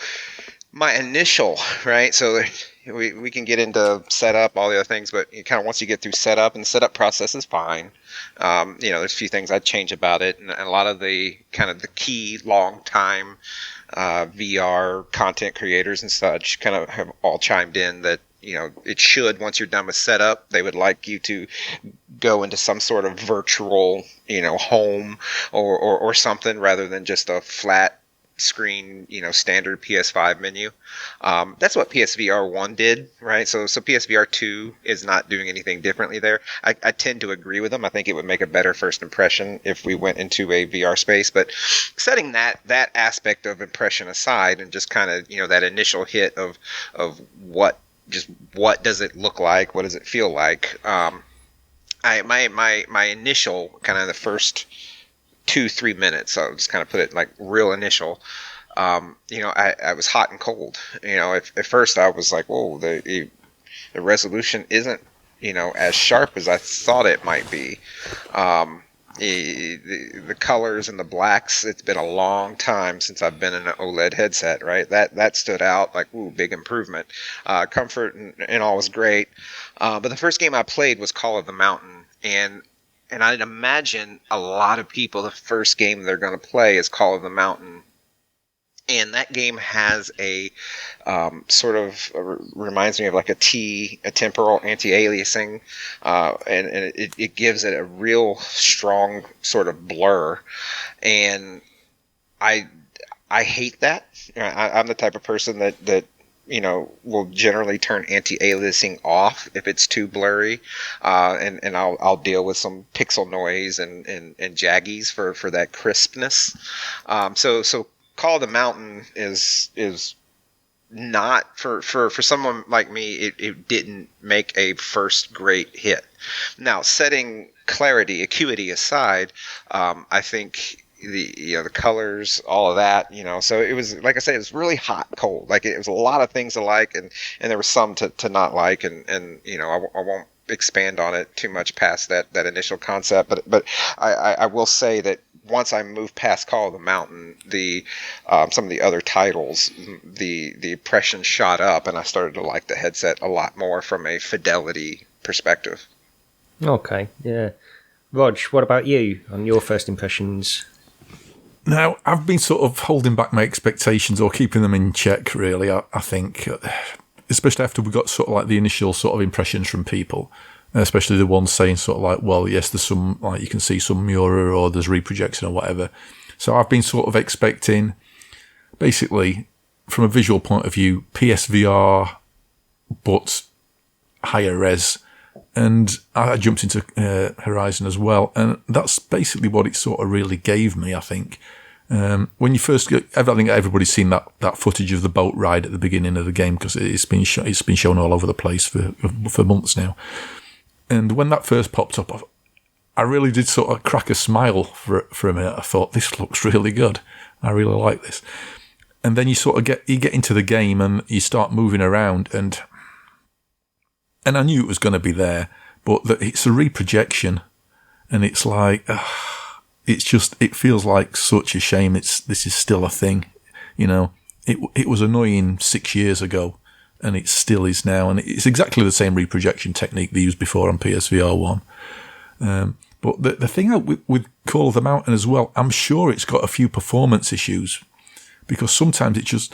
my initial, right? So we can get into setup, all the other things, but kind of once you get through setup, and the setup process is fine. There's a few things I'd change about it, and a lot of the kind of the key long time VR content creators and such kind of have all chimed in that it should, once you're done with setup, they would like you to go into some sort of virtual home or something, rather than just a flat screen, standard PS5 menu. That's what PSVR 1 did, right? So PSVR 2 is not doing anything differently there. I tend to agree with them. I think it would make a better first impression if we went into a VR space. But setting that aspect of impression aside, and just kind of that initial hit of what does it look like, what does it feel like? My initial kind of the first 2-3 minutes, so I'll just kind of put it like real initial. I was hot and cold. At first I was like, whoa, the resolution isn't as sharp as I thought it might be. The colors and the blacks, it's been a long time since I've been in an OLED headset, right? That stood out like, ooh, big improvement. Comfort and all was great. But the first game I played was Call of the Mountain, and I'd imagine a lot of people, the first game they're going to play is Call of the Mountain. And that game has a sort of reminds me of like a temporal anti-aliasing, and it gives it a real strong sort of blur. And I hate that. I'm the type of person that will generally turn anti-aliasing off if it's too blurry, and I'll deal with some pixel noise and jaggies for that crispness. So Call of the Mountain is not for someone like me. It didn't make a first great hit. Now, setting acuity aside, I think the colors, all of that, so it was, like I said, it was really hot, cold. Like, it was a lot of things to like, and there was some to not like, and I won't expand on it too much past that initial concept. But I will say that once I moved past Call of the Mountain, some of the other titles, the impression shot up, and I started to like the headset a lot more from a fidelity perspective. Okay, yeah. Rog, what about you on your first impressions? Now, I've been sort of holding back my expectations or keeping them in check, really, I think. Especially after we got sort of like the initial sort of impressions from people. Especially the ones saying sort of like, well, yes, there's some, like you can see some mirror or there's reprojection or whatever. So I've been sort of expecting, basically, from a visual point of view, PSVR, but higher res. And I jumped into Horizon as well. And that's basically what it sort of really gave me, I think. When you first get, I think everybody's seen that footage of the boat ride at the beginning of the game because it's been shown all over the place for months now. And when that first popped up, I really did sort of crack a smile for a minute. I thought, this looks really good. I really like this. And then you sort of get into the game and you start moving around, and I knew it was going to be there, but it's a reprojection, and it's like, it feels like such a shame. This is still a thing, you know. It was annoying 6 years ago. And it still is now. And it's exactly the same reprojection technique they used before on PSVR 1. But the thing with Call of the Mountain as well, I'm sure it's got a few performance issues. Because sometimes it just,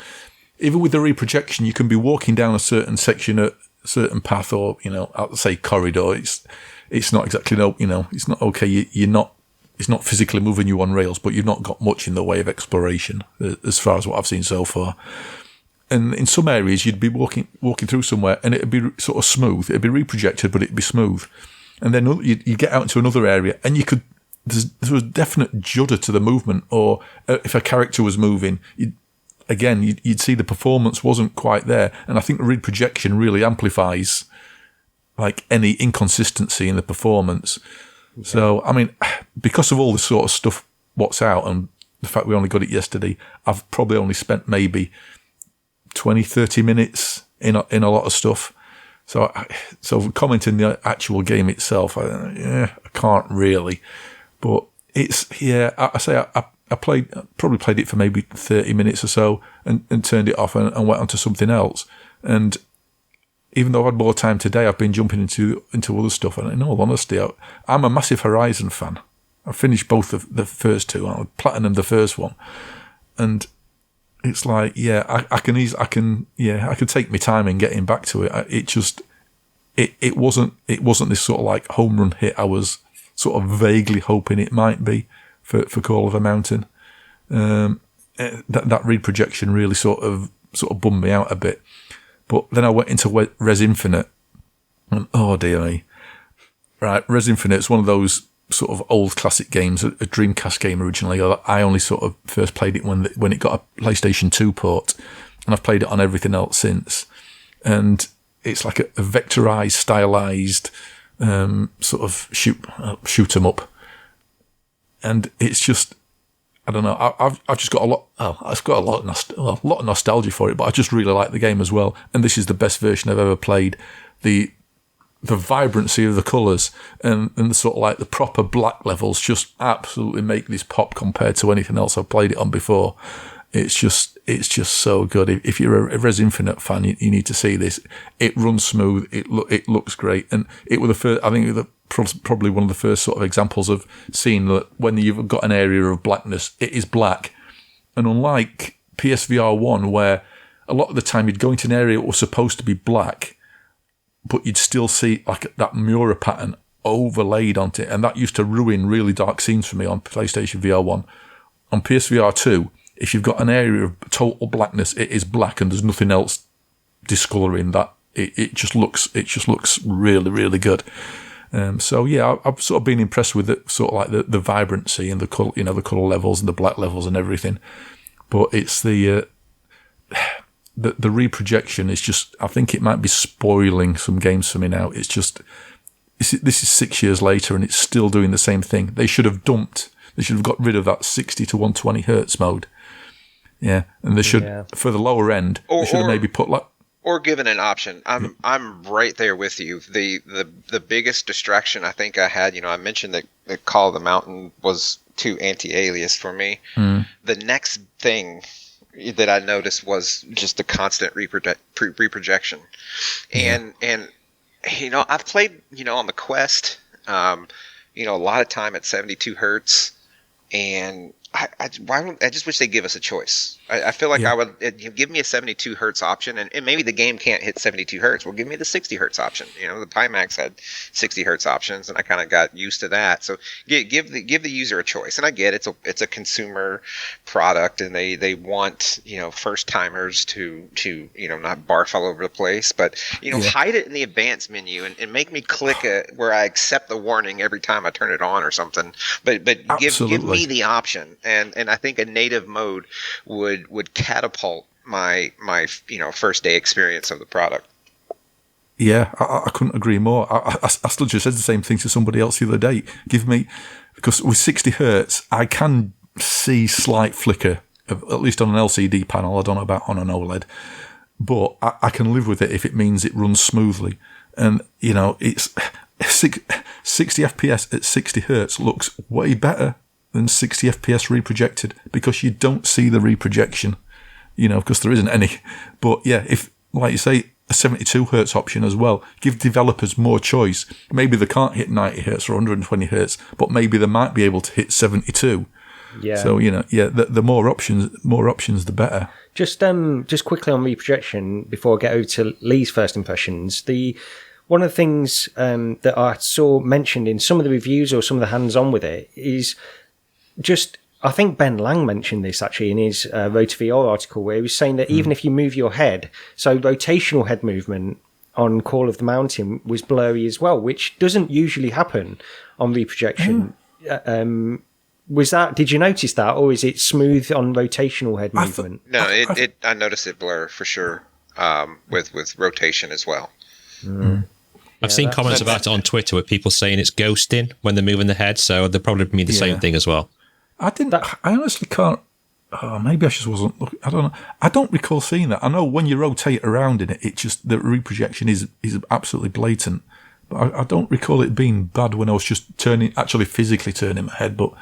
even with the reprojection, you can be walking down a certain section, a certain path, or, you know, I'll say corridor. It's not exactly, you know, it's not okay. It's not physically moving you on rails, but you've not got much in the way of exploration, as far as what I've seen so far. And in some areas, you'd be walking through somewhere, and it'd be sort of smooth. It'd be reprojected, but it'd be smooth. And then you get out into another area, and there was definite judder to the movement. Or if a character was moving, you'd see the performance wasn't quite there. And I think the reprojection really amplifies like any inconsistency in the performance. Yeah. So, I mean, because of all this sort of stuff, what's out, and the fact we only got it yesterday, I've probably only spent maybe 20, 30 minutes in a lot of stuff. So commenting the actual game itself, I can't really. But it's, I say I probably played it for maybe 30 minutes or so and turned it off and went on to something else. And even though I've had more time today, I've been jumping into other stuff. And in all honesty, I'm a massive Horizon fan. I finished both of the first two. I platinumed the first one. And it's like, I could take my time in getting back to it. It wasn't this sort of like home run hit I was sort of vaguely hoping it might be for Call of the Mountain. That reprojection really sort of bummed me out a bit. But then I went into Res Infinite, and oh dear me. Right, Res Infinite is one of those sort of old classic games, a Dreamcast game originally. I only sort of first played it when it got a PlayStation 2 port, and I've played it on everything else since. And it's like a vectorized, stylized sort of shoot 'em up, and it's just, I don't know. I've just got a lot. Oh, I've got a lot of nostalgia for it, but I just really like the game as well. And this is the best version I've ever played. The vibrancy of the colours and the sort of like the proper black levels just absolutely make this pop compared to anything else I've played it on before. It's just so good. If you're a Res Infinite fan, you need to see this. It runs smooth. It looks great, and it was the first. I think probably one of the first sort of examples of seeing that when you've got an area of blackness, it is black. And unlike PSVR 1, where a lot of the time you'd go into an area that was supposed to be black, but you'd still see like that Miura pattern overlaid onto it, and that used to ruin really dark scenes for me on PlayStation VR 1. On PSVR 2, if you've got an area of total blackness, it is black, and there's nothing else discolouring that. It just looks really, really good. So yeah, I've sort of been impressed with it, sort of like the vibrancy and the colour, the colour levels and the black levels and everything. But it's the reprojection is just, I think it might be spoiling some games for me now. It's just, this is 6 years later and it's still doing the same thing. They should have got rid of that 60 to 120 hertz mode. Yeah, and they should, for the lower end, they should have maybe put like... or given an option. I'm right there with you. The biggest distraction I think I had, I mentioned that the Call of the Mountain was too anti-alias for me. The next thing that I noticed was just the constant reprojection. And I've played, on the Quest, a lot of time at 72 hertz, and I just wish they'd give us a choice. I feel like I would give me a 72 hertz option, and maybe the game can't hit 72 hertz. Well, give me the 60 hertz option. The Pimax had 60 hertz options, and I kind of got used to that. So give the user a choice. And I get it's a consumer product, and they want first timers to not barf all over the place, but hide it in the advanced menu and make me click where I accept the warning every time I turn it on or something. But give me the option. And I think a native mode would catapult my first day experience of the product. Yeah, I couldn't agree more. I still just said the same thing to somebody else the other day. Because with 60 hertz, I can see slight flicker, at least on an LCD panel. I don't know about on an OLED, but I can live with it if it means it runs smoothly. And it's 60 FPS at 60 hertz looks way better than 60 FPS reprojected, because you don't see the reprojection, because there isn't any. But yeah, if, like you say, a 72 hertz option as well, give developers more choice. Maybe they can't hit 90 hertz or 120 hertz, but maybe they might be able to hit 72. Yeah. So the more options, the better. Just quickly on reprojection before I get over to Lee's first impressions. One of the things that I saw mentioned in some of the reviews or some of the hands-on with it is I think Ben Lang mentioned this actually in his RotoVR article, where he was saying that even if you move your head, so rotational head movement on Call of the Mountain was blurry as well, which doesn't usually happen on reprojection. Did you notice that, or is it smooth on rotational head movement? No, I noticed it blur for sure, with rotation as well. I've seen comments about it on Twitter with people saying it's ghosting when they're moving the head, so they probably mean the same thing as well. I honestly can't. Maybe I just wasn't looking. I don't know. I don't recall seeing that. I know when you rotate around in it, the reprojection is absolutely blatant. But I don't recall it being bad when I was just actually physically turning my head. But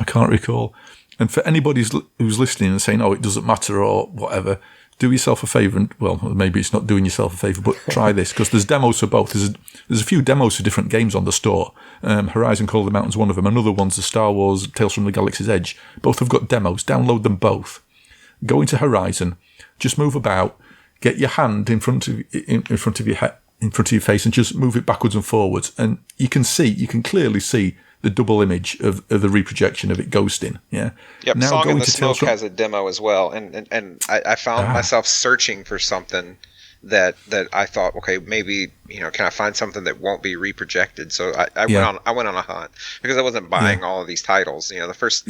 I can't recall. And for anybody who's listening and saying, "Oh, it doesn't matter" or whatever, do yourself a favour, and well, maybe it's not doing yourself a favour, but try this, because there's demos for both. There's a few demos for different games on the store. Horizon Call of the Mountain's one of them. Another one's the Star Wars Tales from the Galaxy's Edge. Both have got demos. Download them both. Go into Horizon, just move about, get your hand in front of your face, and just move it backwards and forwards, and you can clearly see the double image of the reprojection of it ghosting. Yeah. Yep. Now, Song in the Smoke has a demo as well, and I found myself searching for something that I thought, okay, maybe can I find something that won't be reprojected? So I went on a hunt, because I wasn't buying all of these titles. The first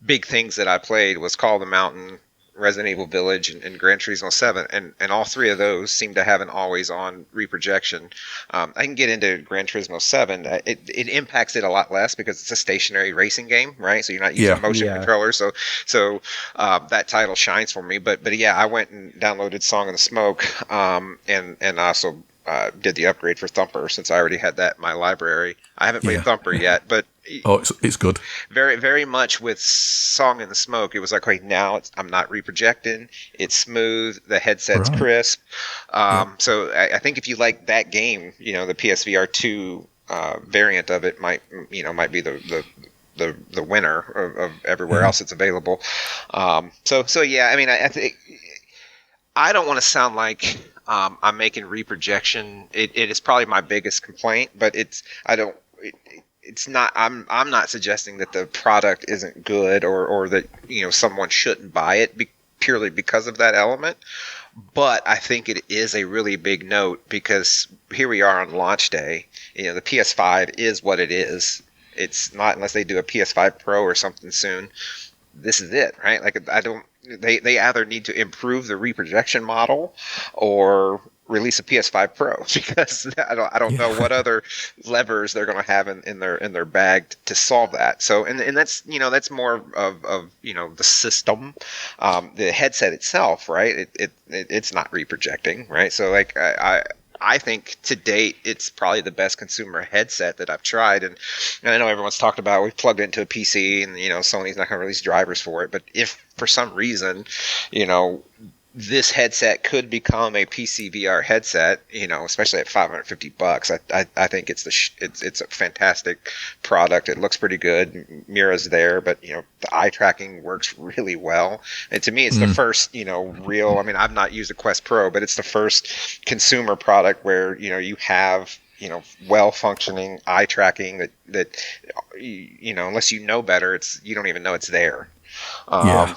big things that I played was Call of the Mountain, Resident Evil Village, and Gran Turismo 7, and all three of those seem to have an always-on reprojection. I can get into Gran Turismo 7. It impacts it a lot less because it's a stationary racing game, right? So you're not using motion controllers, so that title shines for me. But yeah, I went and downloaded Song in the Smoke, and I also did the upgrade for Thumper, since I already had that in my library. I haven't played Thumper yet, but it's good. Very, very much with Song in the Smoke, it was like, okay, now I'm not reprojecting. It's smooth. The headset's crisp. So I think if you like that game, the PSVR2 variant of it might be the winner of everywhere else it's available. So yeah, I mean, I think I don't want to sound like I'm making reprojection. It is probably my biggest complaint, but it's not. I'm not suggesting that the product isn't good or that someone shouldn't buy it purely because of that element. But I think it is a really big note, because here we are on launch day. The PS5 is what it is. It's not, unless they do a PS5 Pro or something soon. This is it, right? Like, They either need to improve the reprojection model, or release a PS5 Pro, because I don't know what other levers they're going to have in their bag to solve that. So and that's that's more of the system, the headset itself, right? It's not reprojecting, right? So like I think to date it's probably the best consumer headset that I've tried, and I know everyone's talked about we've plugged it into a PC and Sony's not going to release drivers for it, but if for some reason this headset could become a PC VR headset, especially at $550. I think it's it's a fantastic product. It looks pretty good. Mira's there, but the eye tracking works really well. And to me, it's the first, real. I mean, I've not used a Quest Pro, but it's the first consumer product where you have well functioning eye tracking that unless you know better, you don't even know it's there. So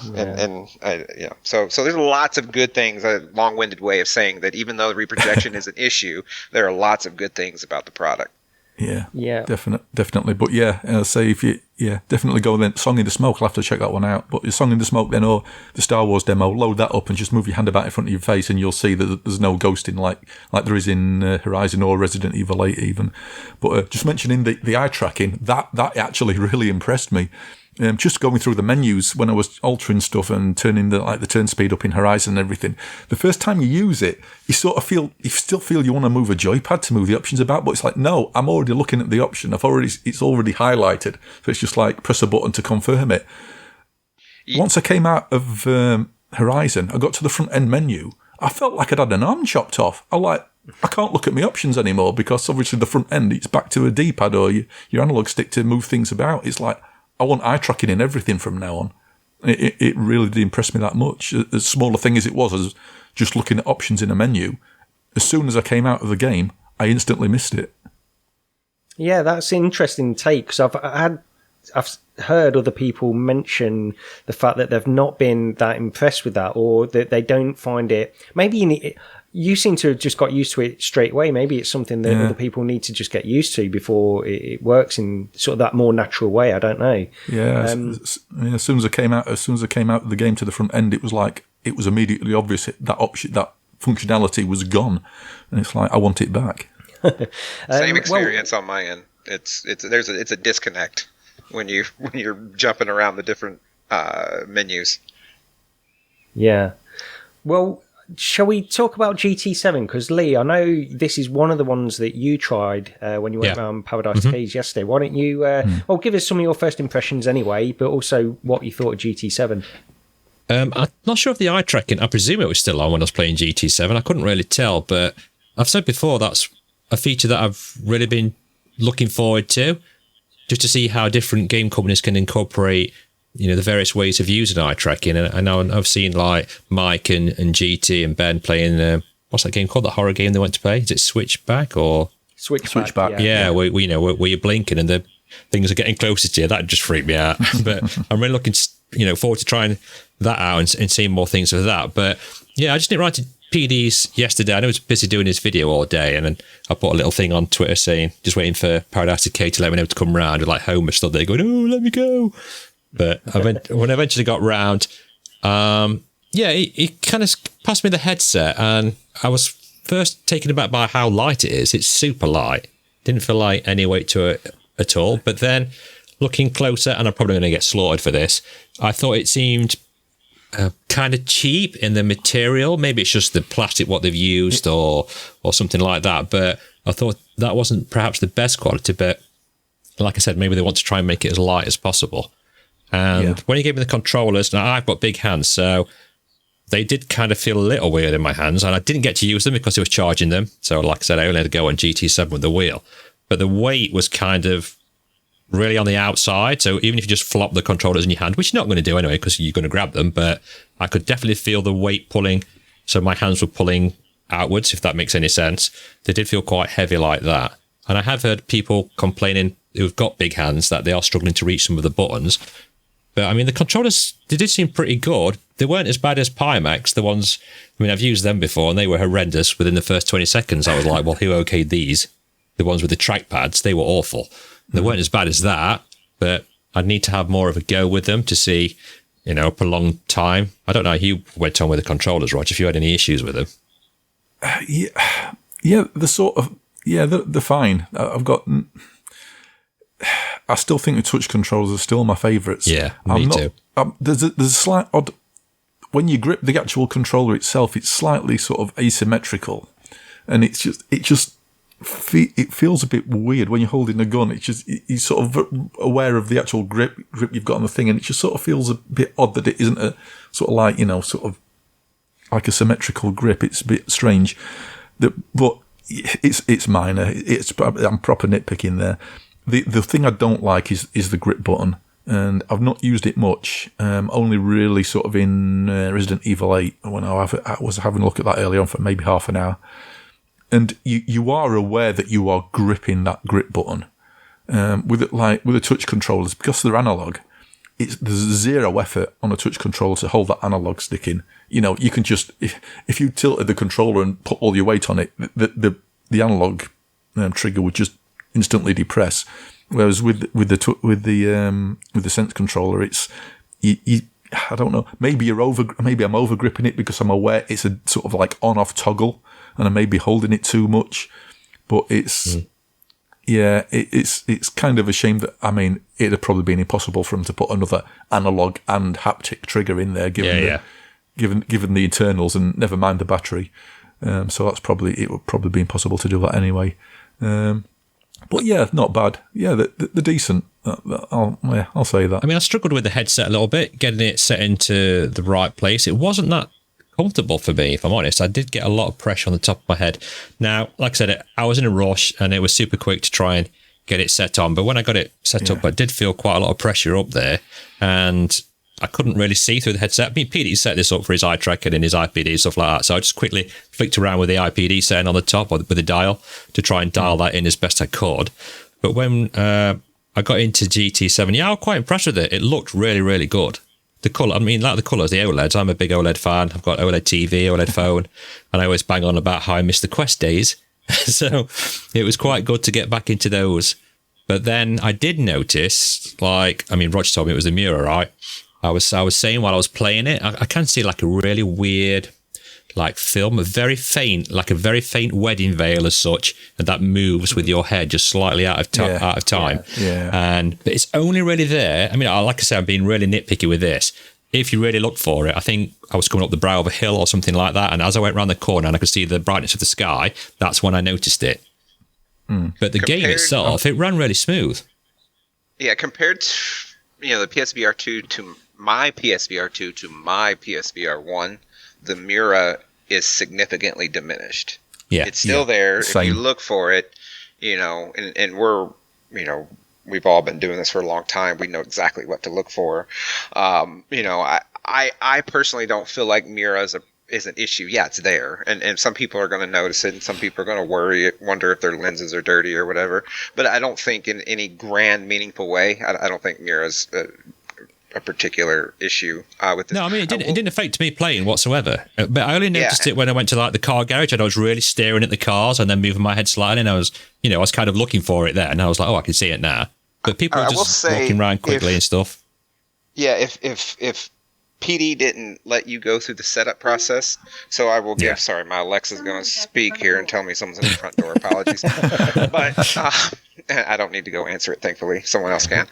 there's lots of good things. A long-winded way of saying that even though reprojection is an issue, there are lots of good things about the product. Yeah, definitely. But say if you definitely go then. Song in the Smoke, I'll have to check that one out. But Song in the Smoke then, or the Star Wars demo, load that up and just move your hand about in front of your face, and you'll see that there's no ghosting like there is in Horizon or Resident Evil 8 even. But just mentioning the eye tracking, that actually really impressed me. Just going through the menus when I was altering stuff and turning the turn speed up in Horizon and everything. The first time you use it, you still feel you want to move a joypad to move the options about, but it's like, no, I'm already looking at the option. It's already highlighted, so it's just like press a button to confirm it. Once I came out of Horizon, I got to the front end menu. I felt like I'd had an arm chopped off. I can't look at my options anymore because obviously the front end, it's back to a D-pad or your analog stick to move things about. It's like, I want eye tracking in everything from now on. It really did impress me that much. As small a thing as it was, as just looking at options in a menu, as soon as I came out of the game, I instantly missed it. Yeah, that's an interesting take, because I've heard other people mention the fact that they've not been that impressed with that, or that they don't find it. Maybe you seem to have just got used to it straight away. Maybe it's something that other people need to just get used to before it works in sort of that more natural way. I don't know. Yeah, as soon as I came out of the game to the front end, it was like it was immediately obvious that option, that functionality was gone, and it's like I want it back. Same experience on my end. It's a disconnect when you're jumping around the different menus. Yeah. Well, shall we talk about GT7? Because Lee, I know this is one of the ones that you tried when you went around Paradise Keys yesterday. Why don't you give us some of your first impressions anyway, but also what you thought of GT7? I'm not sure if the eye tracking, I presume it was still on when I was playing GT7. I couldn't really tell, but I've said before that's a feature that I've really been looking forward to, just to see how different game companies can incorporate the various ways of using eye tracking. And I know I've seen like Mike and GT and Ben playing, what's that game called? The horror game they went to play? Is it Switchback or? Switchback. Yeah. Where you're blinking and the things are getting closer to you. That just freaked me out. But I'm really looking, forward to trying that out and seeing more things of that. But yeah, I just didn't write to PD's yesterday. I know he was busy doing his video all day, and then I put a little thing on Twitter saying, just waiting for Paradise K to let me know to come round, with like Homer stood there going, oh, let me go. But when I eventually got round, he kind of passed me the headset, and I was first taken aback by how light it is. It's super light. Didn't feel like any weight to it at all. But then looking closer, and I'm probably going to get slaughtered for this, I thought it seemed kind of cheap in the material. Maybe it's just the plastic what they've used or something like that. But I thought that wasn't perhaps the best quality. But like I said, maybe they want to try and make it as light as possible. And when you gave me the controllers, now I've got big hands, so they did kind of feel a little weird in my hands, and I didn't get to use them because I was charging them. So like I said, I only had to go on GT7 with the wheel. But the weight was kind of really on the outside, so even if you just flop the controllers in your hand, which you're not going to do anyway because you're going to grab them, but I could definitely feel the weight pulling, so my hands were pulling outwards, if that makes any sense. They did feel quite heavy like that. And I have heard people complaining who've got big hands that they are struggling to reach some of the buttons. But I mean, the controllers, they did seem pretty good. They weren't as bad as Pimax, the ones, I mean, I've used them before and they were horrendous within the first 20 seconds. I was like, well, who okayed these? The ones with the trackpads, they were awful. They weren't as bad as that, but I'd need to have more of a go with them to see, a prolonged time. I don't know how you went on with the controllers, Roger, if you had any issues with them. Yeah, they're fine. I still think the touch controllers are still my favourites. Yeah, me too. There's a slight odd when you grip the actual controller itself. It's slightly sort of asymmetrical, and it feels a bit weird when you're holding a gun. It's just you're sort of aware of the actual grip you've got on the thing, and it just sort of feels a bit odd that it isn't a sort of like sort of like a symmetrical grip. It's a bit strange, but it's minor. I'm proper nitpicking there. The thing I don't like is the grip button, and I've not used it much. Only really sort of in Resident Evil 8 when I was having a look at that earlier on for maybe half an hour. And you are aware that you are gripping that grip button with the touch controllers, because they're analog. There's zero effort on a touch controller to hold that analog stick in. You can just if you tilted the controller and put all your weight on it, the analog trigger would just instantly depress. Whereas with the sense controller, it's I don't know. Maybe I'm over gripping it because I'm aware it's a sort of like on-off toggle, and I may be holding it too much. But it's it's kind of a shame that it'd have probably been impossible for them to put another analog and haptic trigger in there, given the internals, and never mind the battery. So it would probably be impossible to do that anyway. But yeah, not bad. Yeah, they're decent. I'll say that. I struggled with the headset a little bit, getting it set into the right place. It wasn't that comfortable for me, if I'm honest. I did get a lot of pressure on the top of my head. Now, like I said, I was in a rush, and it was super quick to try and get it set on. But when I got it set up, I did feel quite a lot of pressure up there, and I couldn't really see through the headset. Petey set this up for his eye tracking and his IPD and stuff like that. So I just quickly flicked around with the IPD setting on the top with the dial to try and dial that in as best I could. But when I got into GT7, I was quite impressed with it. It looked really, really good. The colour, the colours, the OLEDs. I'm a big OLED fan. I've got OLED TV, OLED phone, and I always bang on about how I miss the Quest days. So it was quite good to get back into those. But then I did notice, Roger told me it was the mirror, right? I was saying while I was playing it, I can see like a really weird film, a very faint wedding veil as such, and that moves with your head just slightly out of time. But it's only really there. Like I said, I'm being really nitpicky with this. If you really look for it, I think I was coming up the brow of a hill or something like that, and as I went around the corner and I could see the brightness of the sky, that's when I noticed it. But the game itself, it ran really smooth. Yeah, compared to the PSVR 2 to my PSVR 2 to my PSVR 1, the Mira is significantly diminished. Yeah, it's still there. Same. If you look for it, and we're, we've all been doing this for a long time. We know exactly what to look for. I personally don't feel like Mira is an issue. Yeah, it's there, and some people are going to notice it, and some people are going to wonder if their lenses are dirty or whatever. But I don't think in any grand, meaningful way, I don't think Mira's a particular issue with this. No, it didn't affect me playing whatsoever. But I only noticed it when I went to the car garage, and I was really staring at the cars and then moving my head slightly, and I was kind of looking for it there, and I was like, I can see it now. But people are just walking around quickly and stuff. Yeah, if PD didn't let you go through the setup process, so I will give. Sorry, my Alexa's going to speak here and tell me someone's in the front door. Apologies, but I don't need to go answer it. Thankfully, someone else can.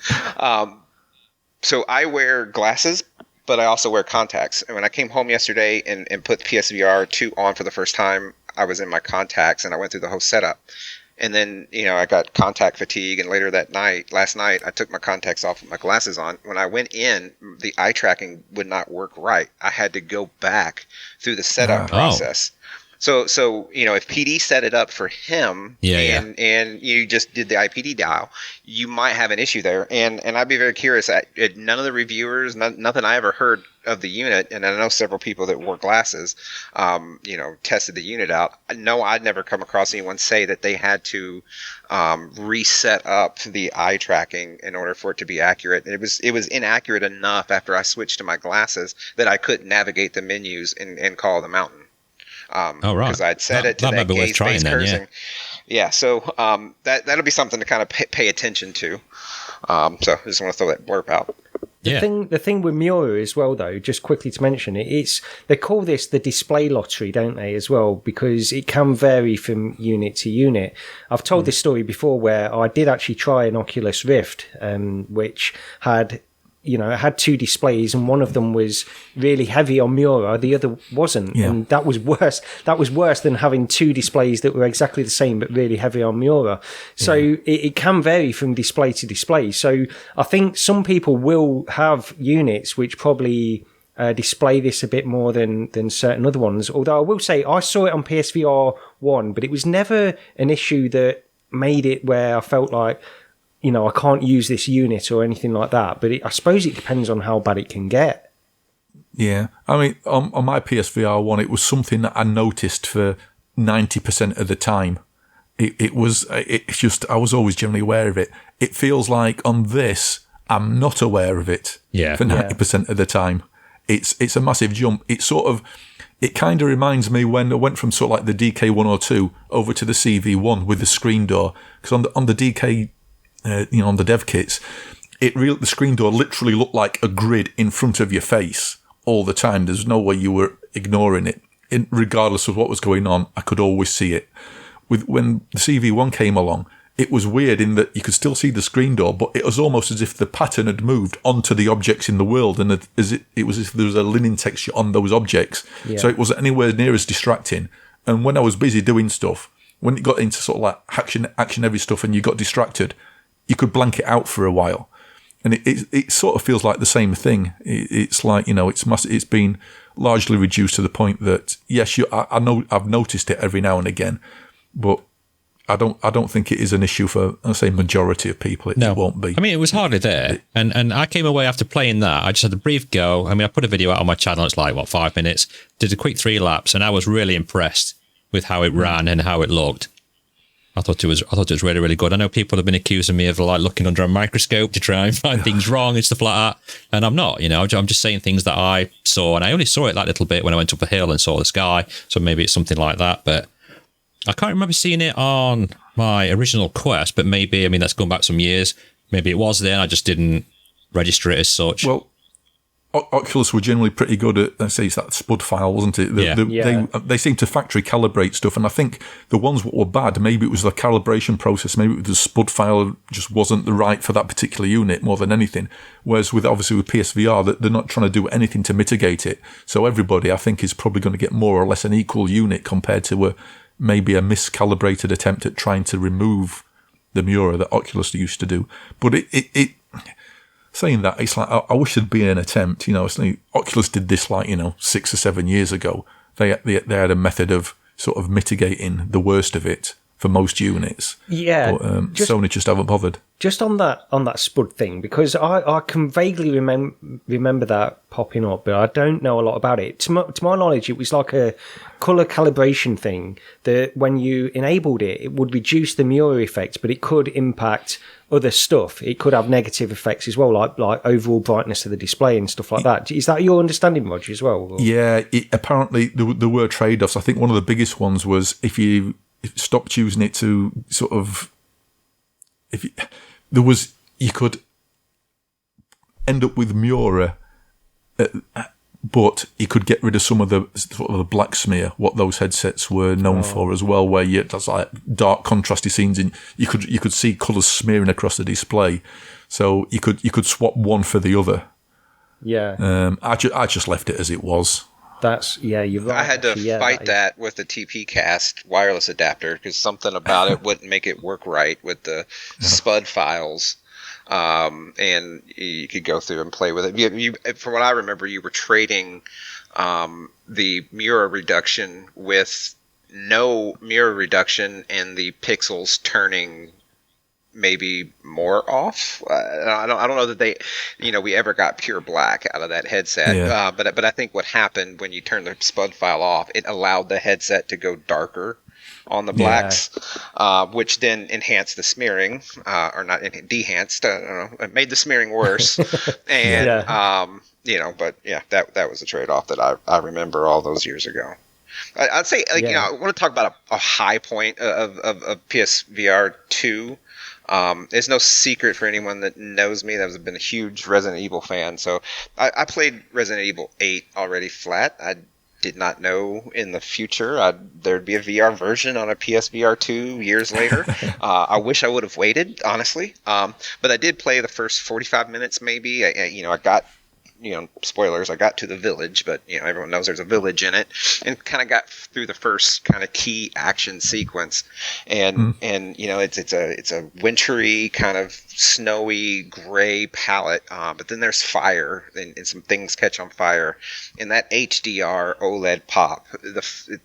So I wear glasses, but I also wear contacts. And when I came home yesterday and put PSVR 2 on for the first time, I was in my contacts and I went through the whole setup. And then, I got contact fatigue, and later last night, I took my contacts off with my glasses on. When I went in, the eye tracking would not work right. I had to go back through the setup process. So if PD set it up for him and you just did the IPD dial, you might have an issue there. And I'd be very curious. None of the reviewers, nothing I ever heard of the unit, and I know several people that wore glasses, tested the unit out. No, I'd never come across anyone say that they had to reset up the eye tracking in order for it to be accurate. It was inaccurate enough after I switched to my glasses that I couldn't navigate the menus and call the mountain. Right. Because I'd set it to that gaze-based cursing. Yeah, so that'll be something to kind of pay attention to. So I just want to throw that blurb out. Yeah. The thing with Miura as well, though, just quickly to mention it's they call this the display lottery, don't they, as well, because it can vary from unit to unit. I've told this story before where I did actually try an Oculus Rift, which had, it had two displays, and one of them was really heavy on Miura, the other wasn't, and that was worse. That was worse than having two displays that were exactly the same but really heavy on Miura. So it can vary from display to display. So I think some people will have units which probably display this a bit more than certain other ones. Although I will say I saw it on PSVR 1, but it was never an issue that made it where I felt like, I can't use this unit or anything like that. But I suppose it depends on how bad it can get. Yeah. I mean, on my PSVR 1, it was something that I noticed for 90% of the time. It's just, I was always generally aware of it. It feels like on this, I'm not aware of it for 90% of the time. It's a massive jump. It kind of reminds me when I went from sort of like the DK102 over to the CV1 with the screen door. Because on the DK, on the dev kits, the screen door literally looked like a grid in front of your face all the time. There's no way you were ignoring it. Regardless of what was going on, I could always see it. When the CV1 came along, it was weird in that you could still see the screen door, but it was almost as if the pattern had moved onto the objects in the world, and it was as if there was a linen texture on those objects. Yeah. So it wasn't anywhere near as distracting. And when I was busy doing stuff, when it got into sort of like action heavy stuff and you got distracted, you could blank it out for a while. And it sort of feels like the same thing. It's like, it's been largely reduced to the point that, yes, I know I've noticed it every now and again, but I don't think it is an issue for, I'll say, majority of people. It won't be. I mean, it was hardly there. And I came away after playing that. I just had a brief go. I mean, I put a video out on my channel. It's like, 5 minutes. Did a quick 3 laps, and I was really impressed with how it ran and how it looked. I thought it was really, really good. I know people have been accusing me of like looking under a microscope to try and find things wrong and stuff like that. And I'm not, I'm just saying things that I saw, and I only saw it that little bit when I went up a hill and saw the sky. So maybe it's something like that, but I can't remember seeing it on my original Quest, but maybe, that's gone back some years. Maybe it was there and I just didn't register it as such. Well, Oculus were generally pretty good at, let's say, it's that SPUD file, wasn't it? They seem to factory calibrate stuff, and I think the ones that were bad, maybe it was the calibration process, maybe the SPUD file just wasn't the right for that particular unit more than anything. Whereas with PSVR, they're not trying to do anything to mitigate it. So everybody, I think, is probably going to get more or less an equal unit compared to maybe a miscalibrated attempt at trying to remove the Miura that Oculus used to do. But it saying that, it's like, I wish there'd been an attempt. It's like Oculus did this 6 or 7 years ago. They had a method of sort of mitigating the worst of it for most units. Yeah, but Sony just haven't bothered. Just on that SPUD thing, because I can vaguely remember that popping up, but I don't know a lot about it. To my knowledge, it was like a color calibration thing that when you enabled it, it would reduce the Miura effect, but it could impact other stuff. It could have negative effects as well, like overall brightness of the display and stuff like that. Is that your understanding, Roger, as well? Or? Yeah, apparently there were trade-offs. I think one of the biggest ones was if you stopped using it to sort of, you could end up with Miura, but you could get rid of some of the sort of the black smear, what those headsets were known for as well, where that's like dark contrasty scenes, and you could see colours smearing across the display. So you could swap one for the other. Yeah. I just left it as it was. You're right. I had to fight that with the TP Cast wireless adapter because something about it wouldn't make it work right with the SPUD files. And you could go through and play with it. You, from what I remember, you were trading the Miura reduction with no Miura reduction and the pixels turning maybe more off. I don't know that we ever got pure black out of that headset. But I think what happened when you turned the SPUD file off, it allowed the headset to go darker on the blacks, which then enhanced the smearing, or not dehanced. I don't know. It made the smearing worse. And that was a trade-off that I remember all those years ago. I'd say, I want to talk about a high point of PSVR 2. It's no secret for anyone that knows me that I've been a huge Resident Evil fan. So I played Resident Evil 8 already flat. I did not know in the future there'd be a VR version on a PSVR 2 years later. I wish I would have waited, honestly. But I did play the first 45 minutes maybe. I got, spoilers, I got to the village, but everyone knows there's a village in it, and kind of got through the first kind of key action sequence, and it's a wintry kind of snowy gray palette, but then there's fire and some things catch on fire, and that HDR OLED pop,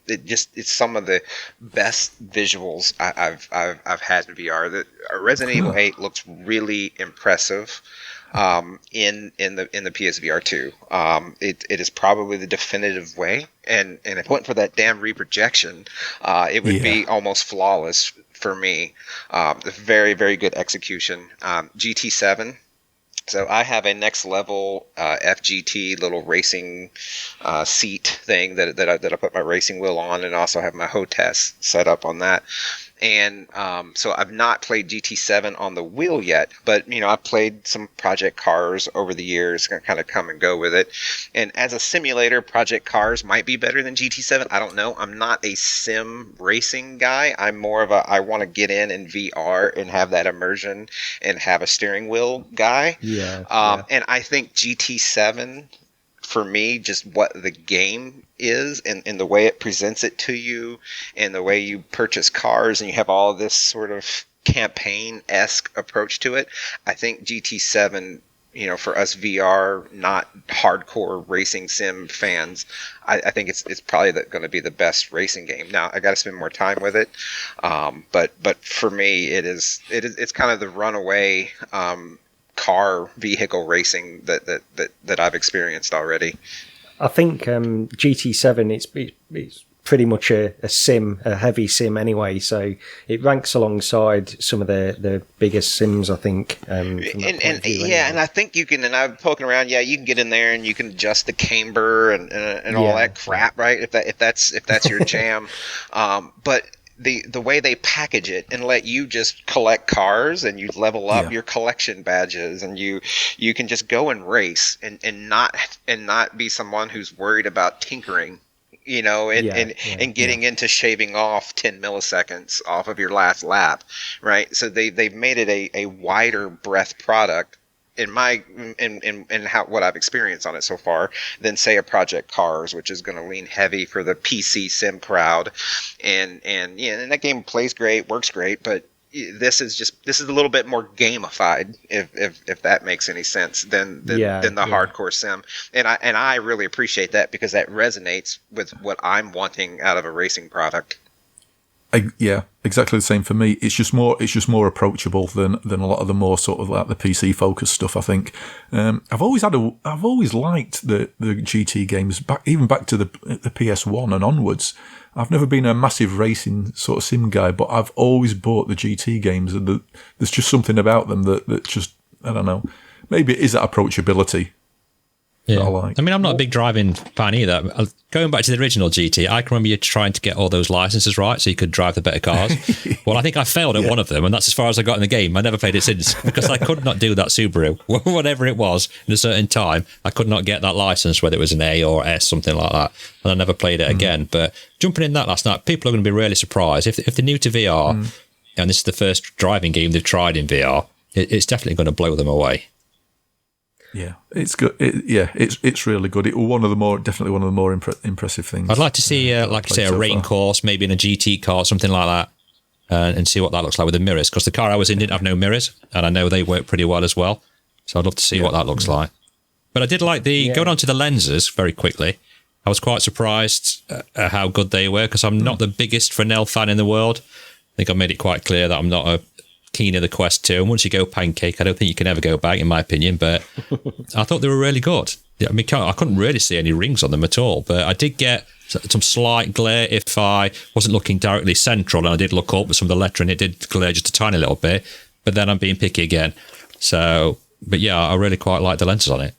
it's some of the best visuals I've had in VR. The Resident Evil 8 looks really impressive. In the PSVR 2, it is probably the definitive way, and if it went for that damn reprojection, it would be almost flawless for me. Very, very good execution. GT7. So I have a next level FGT little racing seat thing that I put my racing wheel on, and also have my HOTAS set up on that. And so I've not played GT7 on the wheel yet, but I've played some Project Cars over the years, kind of come and go with it. And as a simulator, Project Cars might be better than GT7. I don't know. I'm not a sim racing guy. I'm more of I want to get in VR and have that immersion and have a steering wheel guy. And I think GT7, for me, just what the game is and the way it presents it to you and the way you purchase cars and you have all this sort of campaign-esque approach to it, I think GT7, for us VR, not hardcore racing sim fans, I think it's probably going to be the best racing game. Now, I got to spend more time with it, but for me, it's kind of the runaway car vehicle racing that I've experienced already. I think GT7 it's pretty much a heavy sim anyway, so it ranks alongside some of the biggest sims, I think. And I think you can. And I'm poking around. Yeah, you can get in there and you can adjust the camber and all that crap, right? If that's your jam, but the way they package it and let you just collect cars and you level up your collection badges and you can just go and race and not be someone who's worried about tinkering, and getting into shaving off 10 milliseconds off of your last lap, right? So they've made it a wider breadth product in what I've experienced on it so far than say a Project Cars, which is going to lean heavy for the PC sim crowd, and that game plays great, works great, but this is a little bit more gamified, if that makes any sense, than the hardcore sim, and I really appreciate that because that resonates with what I'm wanting out of a racing product. Exactly the same for me. It's just more approachable than a lot of the more sort of like the PC focused stuff, I think. I've always liked the GT games back to the PS1 and onwards. I've never been a massive racing sort of sim guy, but I've always bought the GT games, and there's just something about them that just, I don't know. Maybe it is that approachability. Yeah. I mean, I'm not a big driving fan either. Going back to the original GT, I can remember you trying to get all those licenses right so you could drive the better cars. Well, I think I failed at one of them, and that's as far as I got in the game. I never played it since because I could not do that Subaru. Whatever it was, in a certain time, I could not get that license, whether it was an A or S, something like that. And I never played it again. But jumping in that last night, people are going to be really surprised. If they're new to VR, and this is the first driving game they've tried in VR, it's definitely going to blow them away. Yeah, it's good. It's really good. It was definitely one of the more impressive things. I'd like to see, a rain course, maybe in a GT car, something like that, and see what that looks like with the mirrors. Because the car I was in didn't have no mirrors, and I know they work pretty well as well. So I'd love to see what that looks like. But I did like going on to the lenses very quickly. I was quite surprised at how good they were because I'm not the biggest Fresnel fan in the world. I think I made it quite clear that I'm not a keen of the Quest 2, and once you go pancake, I don't think you can ever go back, in my opinion, but I thought they were really good. I mean, I couldn't really see any rings on them at all, but I did get some slight glare if I wasn't looking directly central, and I did look up with some of the lettering, it did glare just a tiny little bit, but then I'm being picky again. So, but yeah, I really quite like the lenses on it.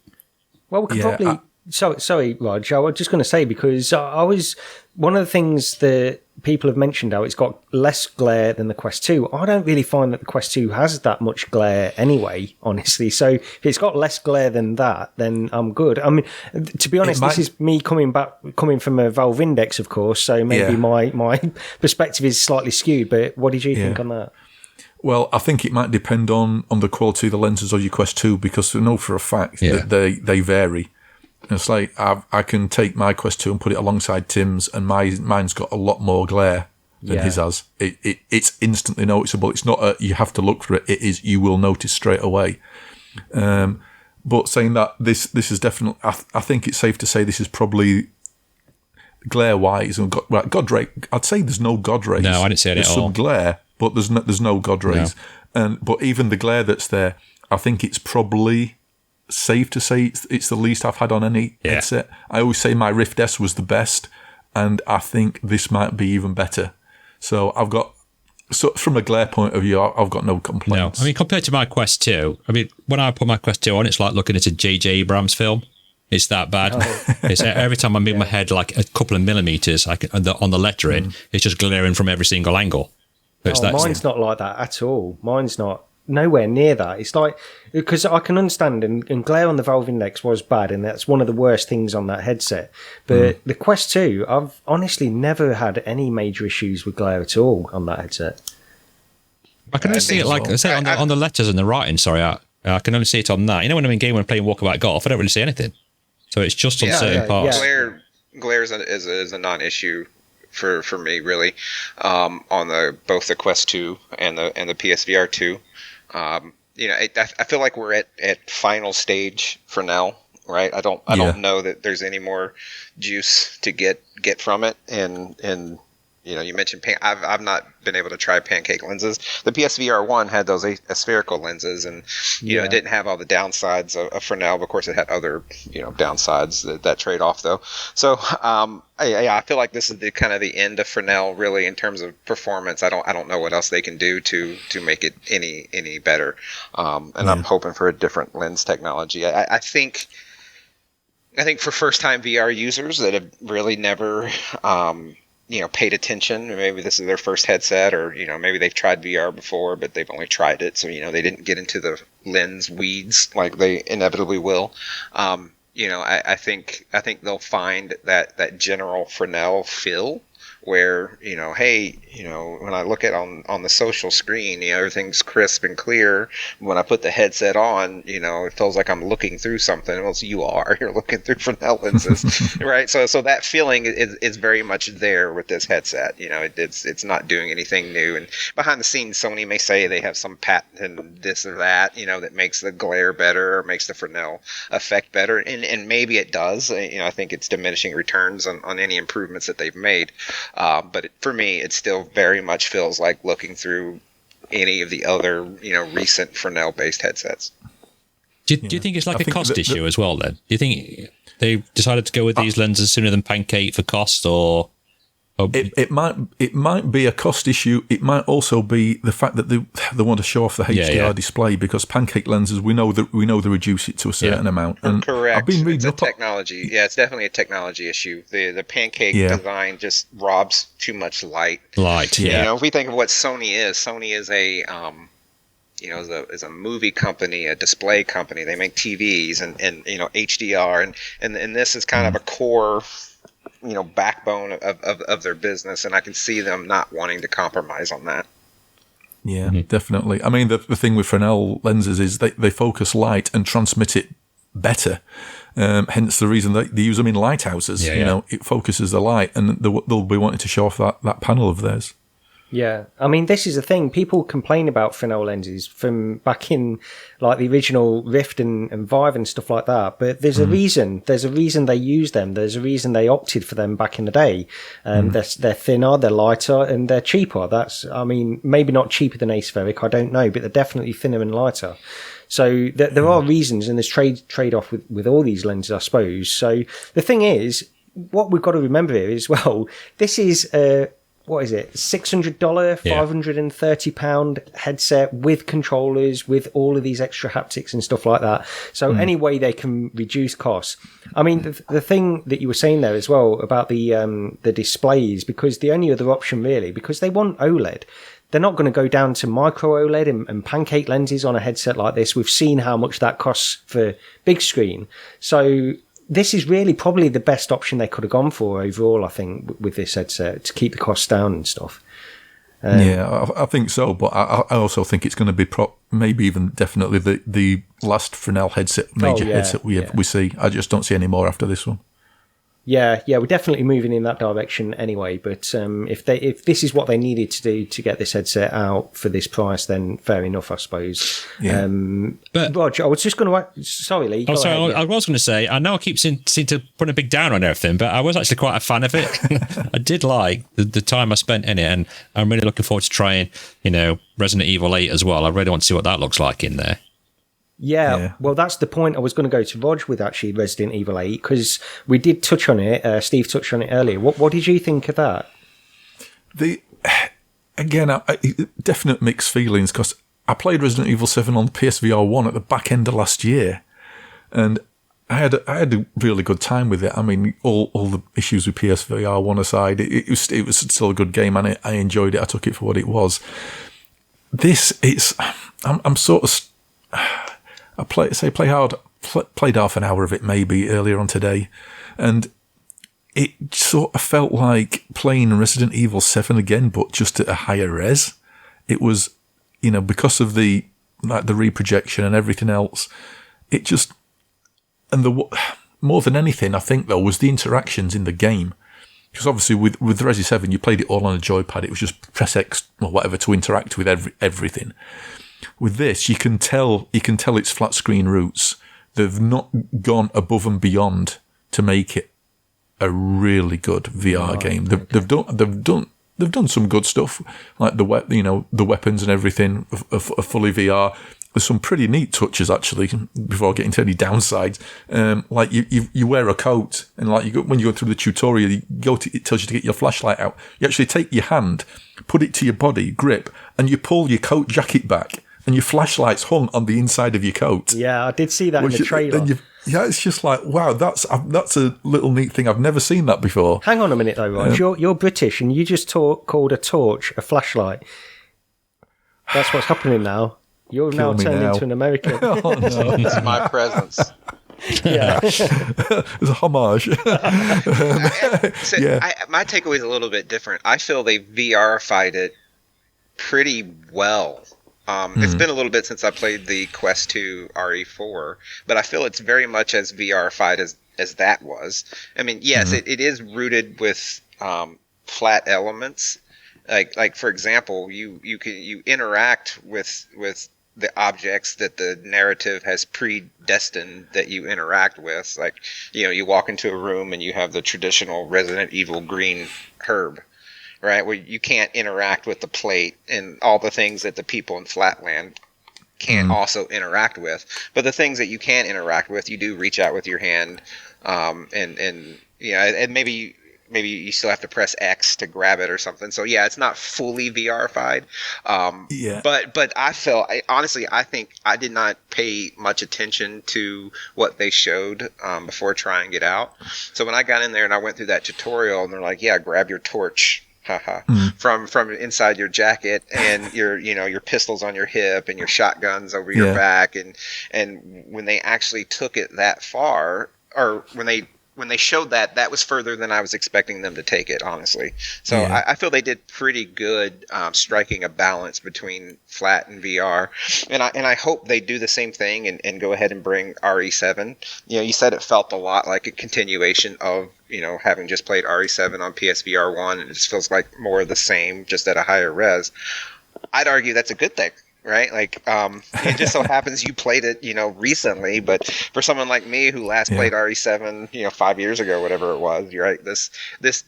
Well, we could probably... Sorry, Rog, I was just going to say, because I was... One of the things that people have mentioned how it's got less glare than the Quest 2. I don't really find that the Quest 2 has that much glare anyway, honestly. So if it's got less glare than that, then I'm good. I mean, to be honest, this is me coming from a Valve Index, of course, so maybe my perspective is slightly skewed, but what did you think on that? Well, I think it might depend on the quality of the lenses of your Quest 2, because we know for a fact that they vary. And it's like I can take my Quest 2 and put it alongside Tim's, and mine's got a lot more glare than his has. It's instantly noticeable. It's not you have to look for it. It is, you will notice straight away. But saying that, this is definitely, I think it's safe to say this is probably glare-wise, and God ray, I'd say there's no God rays. No, I didn't see it at all. There's some glare, but there's no God rays. No. But even the glare that's there, I think it's probably safe to say it's the least I've had on any headset. I always say my Rift S was the best, and I think this might be even better. So from a glare point of view, I've got no complaints. No, I mean, compared to my Quest 2, I mean, when I put my Quest 2 on, it's like looking at a J.J. Abrams film. It's that bad. It's every time I move my head like a couple of millimeters on the lettering, it's just glaring from every single angle. Mine's not like that at all. Mine's not nowhere near that. It's like, because I can understand, and glare on the Valve Index was bad, and that's one of the worst things on that headset. But the Quest 2, I've honestly never had any major issues with glare at all on that headset. I can only see it like I say on the letters and the writing. Sorry, I can only see it on that. You know, when I'm in game when I'm playing Walkabout Golf, I don't really see anything. So it's just on certain parts. Glare is a non-issue for me, really, on both the Quest 2 and the PSVR 2. I feel like we're at final stage for now, right? I don't know that there's any more juice to get from it, and you mentioned I've not been able to try pancake lenses. The PSVR 1 had those aspherical lenses, and it didn't have all the downsides of Fresnel. But of course, it had other downsides that trade off though. So I feel like this is the kind of the end of Fresnel really in terms of performance. I don't know what else they can do to make it any better. I'm hoping for a different lens technology. I think for first time VR users that have really never paid attention. Maybe this is their first headset, or maybe they've tried VR before, but they've only tried it, so they didn't get into the lens weeds like they inevitably will. I think they'll find that general Fresnel feel where when I look at on the social screen, everything's crisp and clear. When I put the headset on, it feels like I'm looking through something. Well, you're looking through Fresnel lenses, right? So that feeling is very much there with this headset. It's not doing anything new. And behind the scenes, Sony may say they have some patent and this or that, that makes the glare better or makes the Fresnel effect better, and maybe it does. I think it's diminishing returns on any improvements that they've made. But for me, it still very much feels like looking through any of the other, recent Fresnel-based headsets. Do you think it's like a cost issue as well, then? Do you think they decided to go with these lenses sooner than Pancake for cost, or... It might be a cost issue. It might also be the fact that they want to show off the HDR display, because Pancake lenses, we know they reduce it to a certain amount. And correct. I've been reading technology. Yeah, it's definitely a technology issue. The Pancake design just robs too much light. If we think of what Sony is a is a movie company, a display company. They make TVs and HDR, and this is kind of a core backbone of their business, and I can see them not wanting to compromise on that. Yeah, definitely. I mean, the thing with Fresnel lenses is they focus light and transmit it better. Hence the reason they use them in lighthouses. It focuses the light, and they'll be wanting to show off that panel of theirs. Yeah, I mean, this is the thing. People complain about Fresnel lenses from back in like the original Rift and Vive and stuff like that. But there's a reason. There's a reason they use them. There's a reason they opted for them back in the day. They're thinner, they're lighter, and they're cheaper. Maybe not cheaper than aspheric, I don't know, but they're definitely thinner and lighter. So there are reasons, and there's trade-off with all these lenses, I suppose. So the thing is, what we've got to remember here is, well, this is what is it, $600, £530 headset with controllers, with all of these extra haptics and stuff like that. So any way they can reduce costs. I mean, the thing that you were saying there as well about the displays, because the only other option really, because they want OLED, they're not going to go down to micro OLED and pancake lenses on a headset like this. We've seen how much that costs for big screen. So this is really probably the best option they could have gone for overall, I think, with this headset to keep the costs down and stuff. I think so, but I also think it's going to be maybe even definitely the last Fresnel major headset we see. I just don't see any more after this one. Yeah, we're definitely moving in that direction anyway. But if this is what they needed to do to get this headset out for this price, then fair enough, I suppose. Yeah. But Roger, I was just going to. Sorry, Lee. I was going to say. I know I keep seem to put a big down on everything, but I was actually quite a fan of it. I did like the time I spent in it, and I'm really looking forward to trying, Resident Evil 8 as well. I really want to see what that looks like in there. Yeah, well, that's the point I was going to go to Rog with, actually, Resident Evil 8, because we did touch on it. Steve touched on it earlier. What did you think of that? Again, definite mixed feelings, because I played Resident Evil 7 on PSVR 1 at the back end of last year, and I had a really good time with it. I mean, all the issues with PSVR 1 aside, it was still a good game, and I enjoyed it. I took it for what it was. I'm sort of... I played half an hour of it maybe earlier on today, and it sort of felt like playing Resident Evil 7 again, but just at a higher res. It was, because of the reprojection and everything else, it just, and more than anything, I think though, was the interactions in the game. Because obviously with Resi 7, you played it all on a joypad. It was just press X or whatever to interact with everything. With this, you can tell its flat screen roots. They've not gone above and beyond to make it a really good VR game. They've done some good stuff, like the weapons and everything are fully VR. There's some pretty neat touches actually. Before getting to any downsides, like you wear a coat, and like when you go through the tutorial, it tells you to get your flashlight out. You actually take your hand, put it to your body, grip, and you pull your coat jacket back. And your flashlight's hung on the inside of your coat. Yeah, I did see that in the trailer. It's just like, wow, that's a little neat thing. I've never seen that before. Hang on a minute, though, Rog. You're British, and you just called a torch a flashlight. That's what's happening now. You're now turned into an American. Oh, no. It's my presence. Yeah. It's a homage. My takeaway is a little bit different. I feel they VR-fied it pretty well. It's been a little bit since I played the Quest 2 RE4, but I feel it's very much as VR-fied as that was. I mean, yes, it is rooted with flat elements. Like for example, you interact with the objects that the narrative has predestined that you interact with. Like, you walk into a room and you have the traditional Resident Evil green herb. Right, where you can't interact with the plate and all the things that the people in Flatland can't also interact with. But the things that you can interact with, you do reach out with your hand, and maybe you still have to press X to grab it or something. So yeah, it's not fully VR-fied. But I think I did not pay much attention to what they showed before trying it out. So when I got in there and I went through that tutorial, and they're like, yeah, grab your torch. From inside your jacket, and your pistols on your hip and your shotguns over your back, and when they actually took it that far, or when they showed that was further than I was expecting them to take it, honestly. So I feel they did pretty good striking a balance between flat and VR, and I hope they do the same thing and go ahead and bring RE7. You said it felt a lot like a continuation of having just played RE7 on PSVR 1, and it just feels like more of the same, just at a higher res. I'd argue that's a good thing, right? Like, it just so happens you played it, recently, but for someone like me who last played RE7, 5 years ago, whatever it was, you're right, this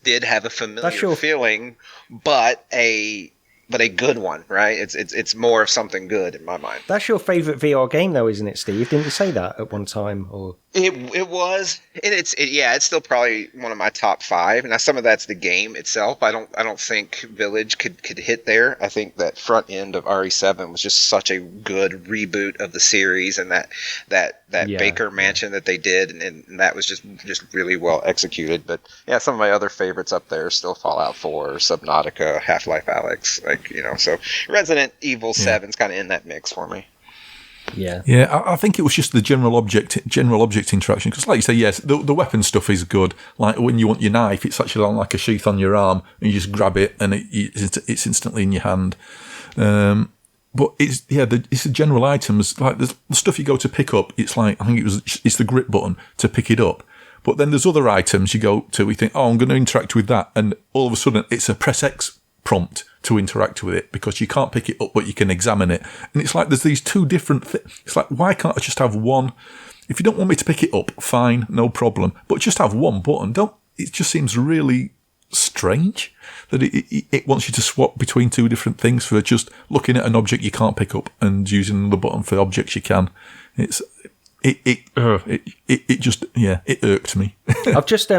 did have a familiar feeling, but a good one, right? It's more of something good in my mind. That's your favourite VR game, though, isn't it, Steve? Didn't you say that at one time? Or It was, and it's still probably one of my top 5. Now some of that's the game itself. I don't think Village could hit there. I think that front end of RE7 was just such a good reboot of the series, and that Baker Mansion that they did, and that was just really well executed. But yeah, some of my other favorites up there still Fallout 4, Subnautica, Half-Life Alyx, so Resident Evil 7's kind of in that mix for me. Yeah, I think it was just the general object interaction, because like you say, yes, the weapon stuff is good. Like when you want your knife, it's actually on like a sheath on your arm, and you just grab it, and it's instantly in your hand. But it's the general items, like the stuff you go to pick up. It's like, I think it's the grip button to pick it up. But then there's other items you go to, we think, I'm going to interact with that, and all of a sudden it's a press X prompt to interact with it, because you can't pick it up, but you can examine it. And it's like there's these two different things. It's like, why can't I just have one? If you don't want me to pick it up, fine, no problem. But just have one button. It just seems really strange that it wants you to swap between two different things for just looking at an object you can't pick up and using another button for objects you can. It irked me. I've just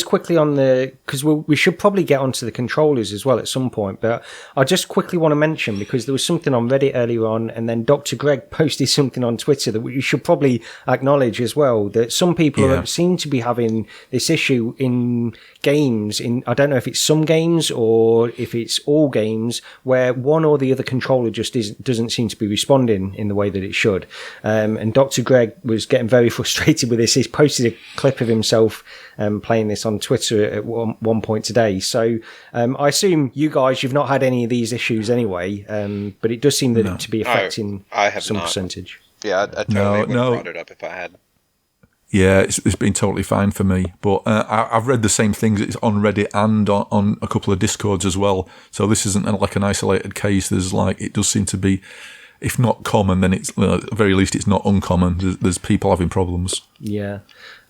quickly on because we should probably get onto the controllers as well at some point, but I just quickly want to mention, because there was something on Reddit earlier on, and then Dr. Greg posted something on Twitter that we should probably acknowledge as well, that some people seem to be having this issue in games, I don't know if it's some games or if it's all games, where one or the other controller just doesn't seem to be responding in the way that it should. And Dr. Greg was getting very frustrated with this. He's posted a clip of himself playing this on Twitter at one point today. So I assume you guys, you've not had any of these issues anyway, but it does seem that to be affecting some percentage. Yeah, I totally would have brought it up if I had. Yeah, it's been totally fine for me. But I've read the same things. It's on Reddit and on a couple of Discords as well. So this isn't like an isolated case. It does seem to be, if not common, then it's at the very least it's not uncommon. There's people having problems. Yeah.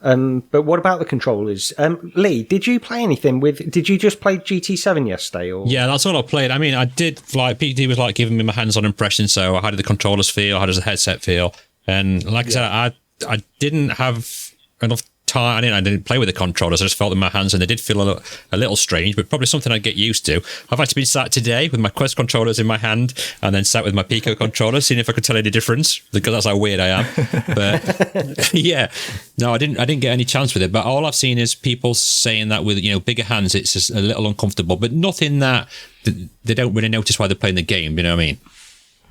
But what about the controllers? Lee, did you play anything did you just play GT7 yesterday? Or? Yeah, that's all I played. I mean, I did, PT was like giving me my hands-on impression, so how did the controllers feel, how does the headset feel? And like I said, I didn't have enough time. I didn't play with the controllers. I just felt in my hands, and they did feel a little strange, but probably something I'd get used to. I've actually been sat today with my Quest controllers in my hand, and then sat with my Pico controllers, seeing if I could tell any difference, because that's how weird I am. But yeah, no, I didn't get any chance with it. But all I've seen is people saying that with bigger hands, it's just a little uncomfortable, but nothing that they don't really notice while they're playing the game. You know what I mean?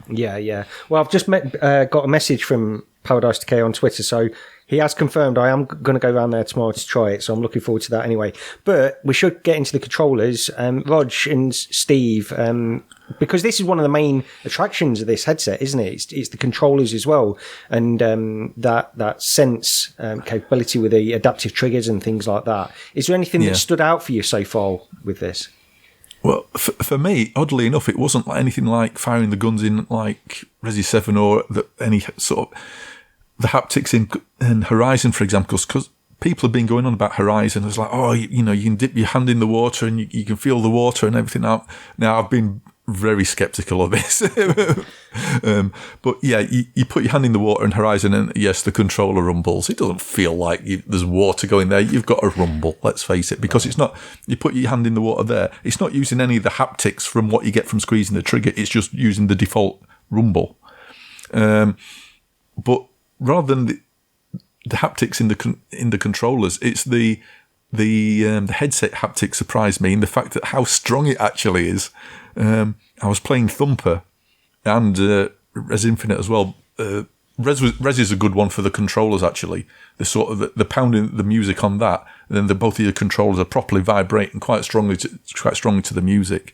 Yeah. Well, I've just got a message from Paradise Decay on Twitter, so he has confirmed I am going to go around there tomorrow to try it, so I'm looking forward to that anyway. But we should get into the controllers. Rog and Steve, because this is one of the main attractions of this headset, isn't it? It's the controllers as well, and that sense capability with the adaptive triggers and things like that. Is there anything that stood out for you so far with this? Well, for me, oddly enough, it wasn't like anything like firing the guns in like Resi 7 or any sort of the haptics in Horizon, for example, because people have been going on about Horizon. It's like, you can dip your hand in the water and you can feel the water and everything. Now, I've been very skeptical of this. But yeah, you put your hand in the water in Horizon and yes, the controller rumbles. It doesn't feel like there's water going there. You've got a rumble, let's face it, because it's not, you put your hand in the water there, it's not using any of the haptics from what you get from squeezing the trigger. It's just using the default rumble. But rather than the haptics in the controllers, it's the headset haptics surprised me in the fact that how strong it actually is. I was playing Thumper and Res Infinite as well. Res is a good one for the controllers actually. The sort of the pounding the music on that, and then both of your controllers are properly vibrating quite strongly to the music.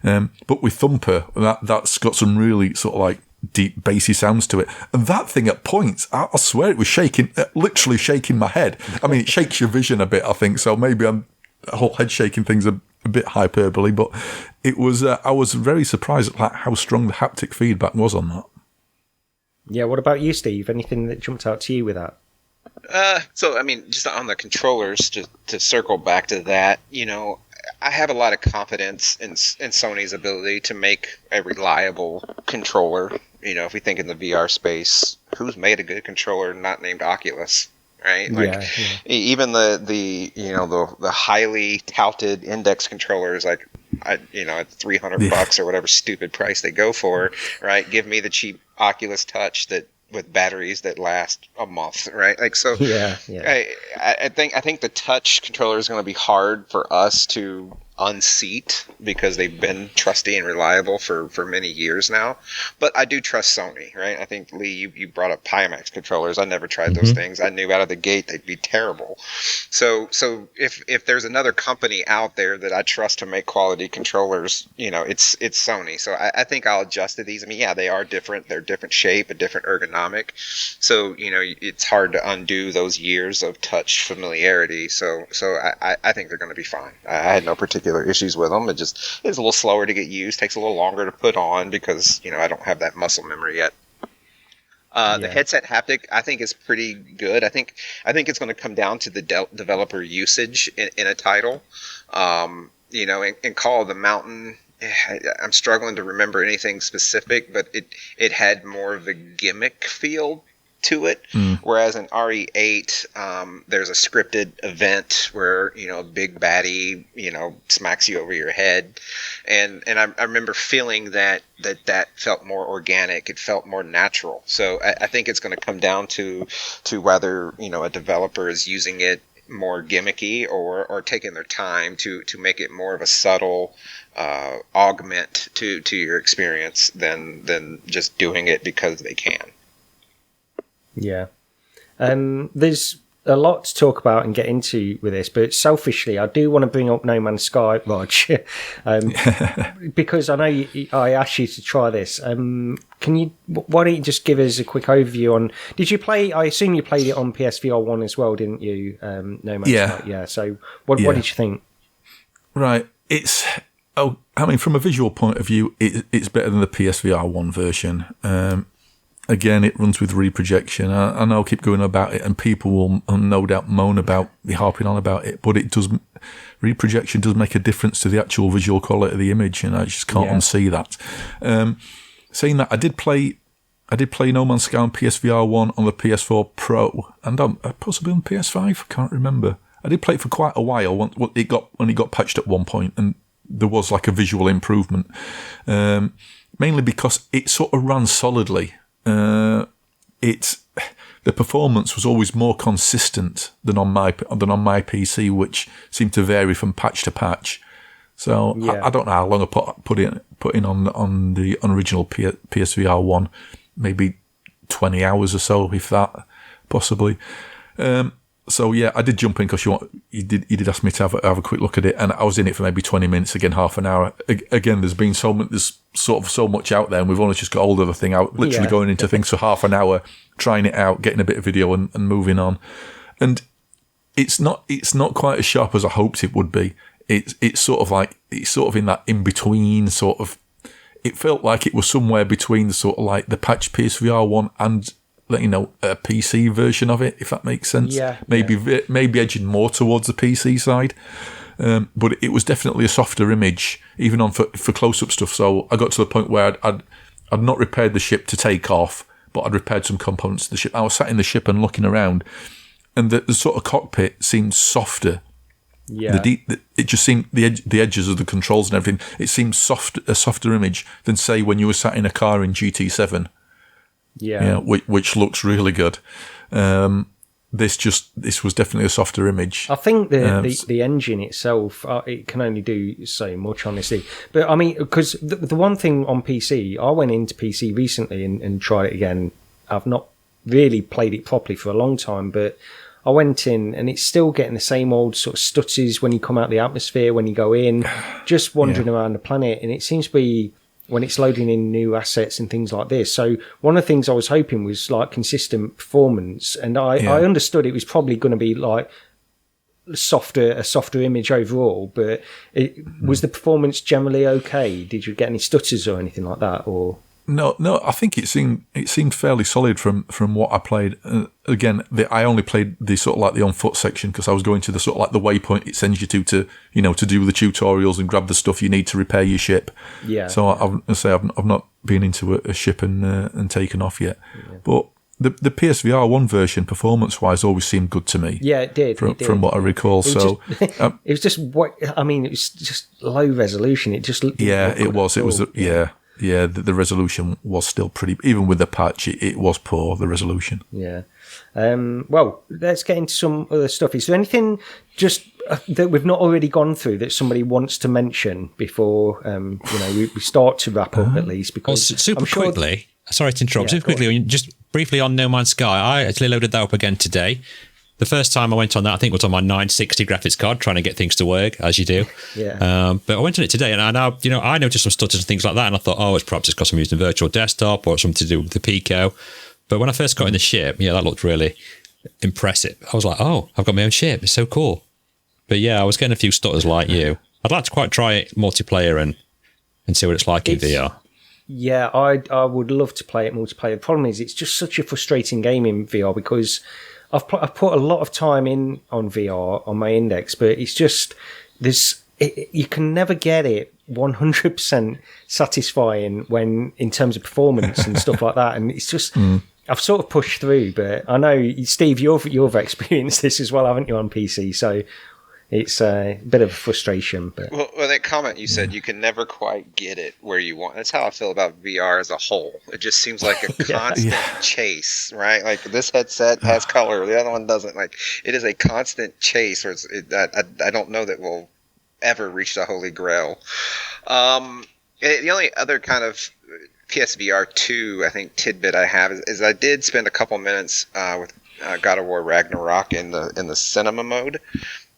But with Thumper, that's got some really sort of like deep bassy sounds to it, and that thing at points I swear it was shaking, literally shaking my head. I mean, it shakes your vision a bit, I think, so maybe the whole head shaking thing's a bit hyperbole, but it was I was very surprised at how strong the haptic feedback was on that. Yeah, what about you, Steve? Anything that jumped out to you with that? So I mean, just on the controllers, to circle back to that, I have a lot of confidence in Sony's ability to make a reliable controller. You know, if we think in the VR space, who's made a good controller not named Oculus? Right, like even the highly touted index controllers, like at $300 or whatever stupid price they go for, right? Give me the cheap Oculus Touch that with batteries that last a month, right? Like so. I think the Touch controller is going to be hard for us to unseat because they've been trusty and reliable for many years now. But I do trust Sony, right? I think, Lee, you brought up Pimax controllers. I never tried those things. I knew out of the gate they'd be terrible. So if there's another company out there that I trust to make quality controllers, it's Sony. So I think I'll adjust to these. I mean, yeah, they are different. They're different shape, a different ergonomic. So, it's hard to undo those years of touch familiarity. So I think they're going to be fine. I had no particular issues with them. It's a little slower to get used, takes a little longer to put on because I don't have that muscle memory yet. The headset haptic I think is pretty good. I think it's going to come down to the developer usage in a title. In Call of the Mountain, I'm struggling to remember anything specific, but it had more of a gimmick feel to it, whereas in RE8 there's a scripted event where a big baddie smacks you over your head, and I remember feeling that felt more organic, it felt more natural. So I think it's going to come down to whether a developer is using it more gimmicky or taking their time to make it more of a subtle augment to your experience than just doing it because they can. Yeah. There's a lot to talk about and get into with this, but selfishly, I do want to bring up No Man's Sky, Rog, because I know I asked you to try this. Why don't you just give us a quick overview on, did you play, I assume you played it on PSVR 1 as well, didn't you? No Man's Sky. Yeah. So what did you think? Right. From a visual point of view, it's better than the PSVR 1 version. Again, it runs with reprojection. I know I'll keep going about it, and people will no doubt moan about me harping on about it, but it does. Reprojection does make a difference to the actual visual quality of the image, and I just can't unsee that. Saying that, I did play No Man's Sky on PSVR 1 on the PS4 Pro, and possibly on PS5. I can't remember. I did play it for quite a while when it got patched at one point, and there was like a visual improvement, mainly because it sort of ran solidly. The performance was always more consistent than on my PC, which seemed to vary from patch to patch. So I don't know how long I put in on the original PSVR 1, maybe 20 hours or so, if that, possibly. So yeah, I did jump in because you did ask me to have a quick look at it, and I was in it for maybe 20 minutes, again half an hour. Again, there's so much out there, and we've only just got hold of the thing. I literally going into things for half an hour, trying it out, getting a bit of video, and moving on. And it's not quite as sharp as I hoped it would be. It's sort of in that in between sort of. It felt like it was somewhere between the sort of like the patched PSVR 1 and a PC version of it, if that makes sense. Maybe edging more towards the PC side. But it was definitely a softer image, even on for close-up stuff. So I got to the point where I'd not repaired the ship to take off, but I'd repaired some components to the ship. I was sat in the ship and looking around, and the sort of cockpit seemed softer. Yeah, it just seemed the edges of the controls and everything. It seemed a softer image than say when you were sat in a car in GT7. Yeah, which looks really good. This was definitely a softer image. I think the engine itself, it can only do so much, honestly. But I mean, because the one thing on PC, I went into PC recently and tried it again. I've not really played it properly for a long time, but I went in and it's still getting the same old sort of stutters when you come out the atmosphere, when you go in, just wandering around the planet. And it seems to be when it's loading in new assets and things like this. So one of the things I was hoping was like consistent performance. And I understood it was probably going to be like a softer image overall, but was the performance generally okay? Did you get any stutters or anything like that? Or No. I think it seemed fairly solid from what I played. Again, I only played the sort of like the on foot section because I was going to the sort of like the waypoint it sends you to do the tutorials and grab the stuff you need to repair your ship. Yeah. So I've not been into a ship and taken off yet, but. The PSVR 1 version, performance-wise, always seemed good to me. Yeah, it did. From what I recall. It was just it was just low resolution. It just looked it was. The resolution was still pretty. Even with the patch, it was poor. The resolution. Yeah. Well, let's get into some other stuff. Is there anything just that we've not already gone through that somebody wants to mention before we start to wrap up at least? Because super quickly. Sorry to interrupt. Super quickly, just briefly on No Man's Sky, I actually loaded that up again today. The first time I went on that, I think was on my 960 graphics card, trying to get things to work, as you do. Yeah. But I went on it today, and I noticed some stutters and things like that, and I thought, it's perhaps it's because I'm using a virtual desktop or something to do with the Pico. But when I first got in the ship, that looked really impressive. I was like, I've got my own ship. It's so cool. But I was getting a few stutters like you. I'd like to quite try it multiplayer and see what it's like in VR. Yeah, I would love to play it multiplayer. The problem is it's just such a frustrating game in VR because I've put a lot of time in on VR on my index, but it's just you can never get it 100% satisfying when in terms of performance and stuff like that. And it's just I've sort of pushed through, but I know Steve, you've experienced this as well, haven't you, on PC? So. It's a bit of a frustration. But well, that comment you said, you can never quite get it where you want. That's how I feel about VR as a whole. It just seems like a constant chase, right? Like this headset has color, the other one doesn't. Like it is a constant chase, or I don't know that we'll ever reach the holy grail. The only other kind of PSVR 2, I think, tidbit I have is I did spend a couple minutes with God of War Ragnarok in the cinema mode.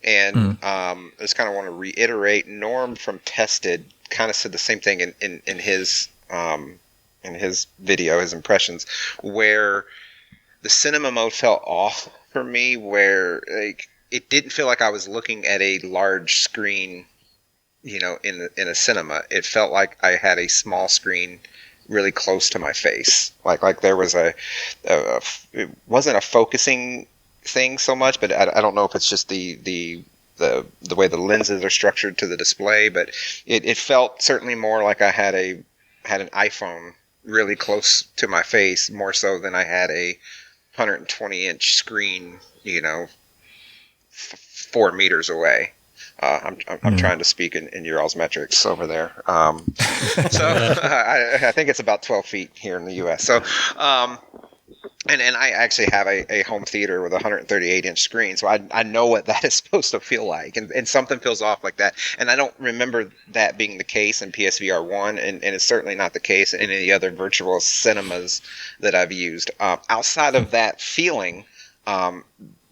And I just kind of want to reiterate, Norm from Tested kind of said the same thing in his video, his impressions, where the cinema mode felt off for me, where like it didn't feel like I was looking at a large screen, in a cinema. It felt like I had a small screen really close to my face, like there was it wasn't a focusing thing so much, but I don't know if it's just the way the lenses are structured to the display, but it felt certainly more like I had an iPhone really close to my face, more so than I had a 120-inch screen, 4 meters away. I'm trying to speak in your all's metrics over there. So I think it's about 12 feet here in the U.S. So. And I actually have a home theater with a 138-inch screen, so I know what that is supposed to feel like, and something feels off like that. And I don't remember that being the case in PSVR 1, and it's certainly not the case in any of the other virtual cinemas that I've used. Outside of that feeling,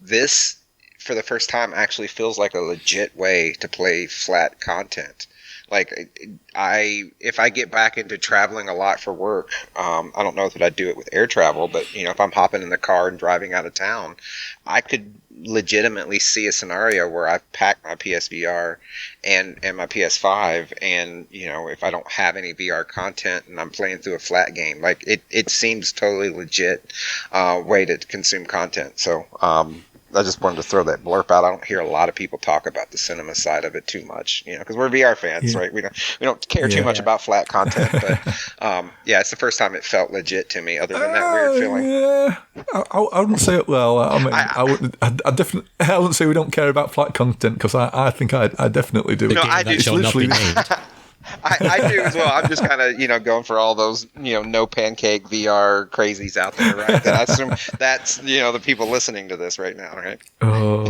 this, for the first time, actually feels like a legit way to play flat content. Like, if I get back into traveling a lot for work, I don't know that I'd do it with air travel, but, if I'm hopping in the car and driving out of town, I could legitimately see a scenario where I've packed my PSVR and my PS5, and, if I don't have any VR content and I'm playing through a flat game, like, it seems totally legit way to consume content. So, I just wanted to throw that blurb out. I don't hear a lot of people talk about the cinema side of it too much, because we're VR fans, right? We don't care too much about flat content, but it's the first time it felt legit to me, other than that weird feeling. Yeah, I wouldn't say it. Well, I mean, I wouldn't say we don't care about flat content, because I think I definitely do. No, I do. Shall not be named. I do as well. I'm just kind of, going for all those, no pancake VR crazies out there, right? That I assume that's, the people listening to this right now, right? Oh,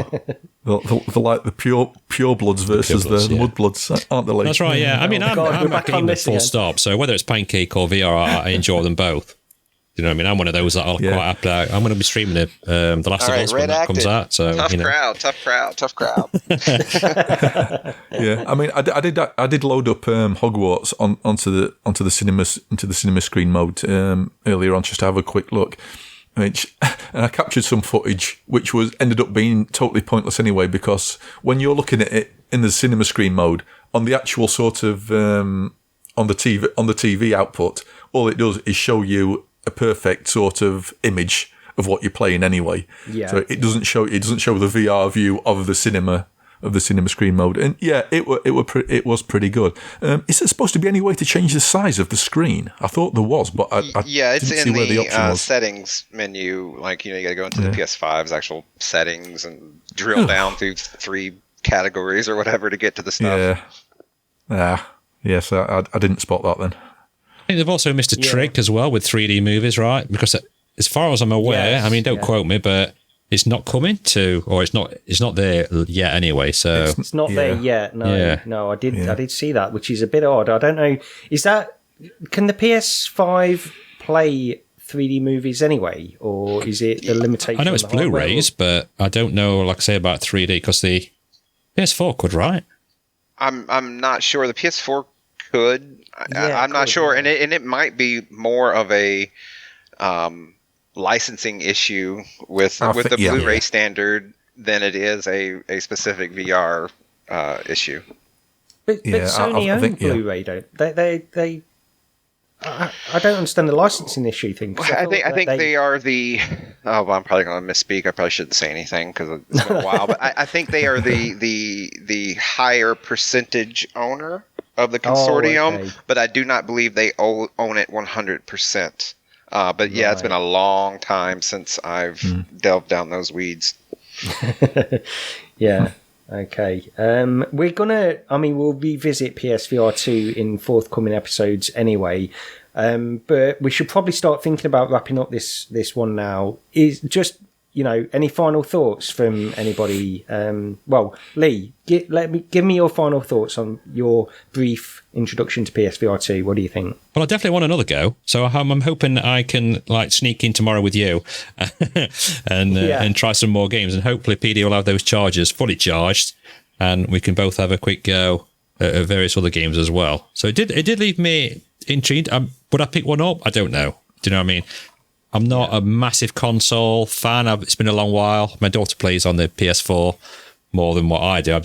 the like the pure bloods versus the mud bloods, aren't they? Like, that's right. Yeah, I mean, I'm back on this full again. Stop. So whether it's pancake or VR, I enjoy them both. You know what I mean? I'm one of those that I'll quite happy. I'm going to be streaming it, The Last of Us when that comes out. So tough crowd. Yeah, I mean, I did load up Hogwarts onto the cinema screen mode earlier on, just to have a quick look. And I captured some footage, which ended up being totally pointless anyway, because when you're looking at it in the cinema screen mode, on the actual sort of on the TV output, all it does is show you a perfect sort of image of what you're playing anyway. Yeah. So it doesn't show the VR view of the cinema screen mode. And yeah, it was pretty good. Is there supposed to be any way to change the size of the screen? I thought there was, but I it's didn't see in where the option the was. settings menu. Like, you got to go into the PS5's actual settings and drill down through 3 categories or whatever to get to the stuff. Yes, I didn't spot that then. I think they've also missed a trick as well with 3D movies, right? Because as far as I'm aware, don't quote me, but it's not coming to, or it's not there yet anyway. So it's not there yet. No, I did see that, which is a bit odd. I don't know. Can the PS5 play 3D movies anyway, or is it a limitation? I know it's Blu-rays, but I don't know, like I say, about 3D, because the PS4 could, right? I'm not sure. The PS4 could. I'm not sure, and it might be more of a licensing issue with the Blu-ray standard than it is a specific VR issue. But Sony own Blu-ray, don't they? I don't understand the licensing issue thing. I think they are the. Oh, well, I'm probably going to misspeak. I probably shouldn't say anything because it's been a while. But I think they are the higher percentage owner of the consortium. But I do not believe they own it 100%. But yeah, It's been a long time since I've delved down those weeds. Yeah. Okay. We'll revisit PSVR 2 in forthcoming episodes anyway. But we should probably start thinking about wrapping up this one now. Is just, any final thoughts from anybody? Lee, give me your final thoughts on your brief introduction to PSVR 2. What do you think? Well, I definitely want another go. So I'm hoping I can sneak in tomorrow with you and try some more games. And hopefully PD will have those chargers fully charged, and we can both have a quick go at various other games as well. So it did leave me intrigued. Would I pick one up? I don't know. Do you know what I mean? I'm not a massive console fan. It's been a long while. My daughter plays on the PS4 more than what I do. I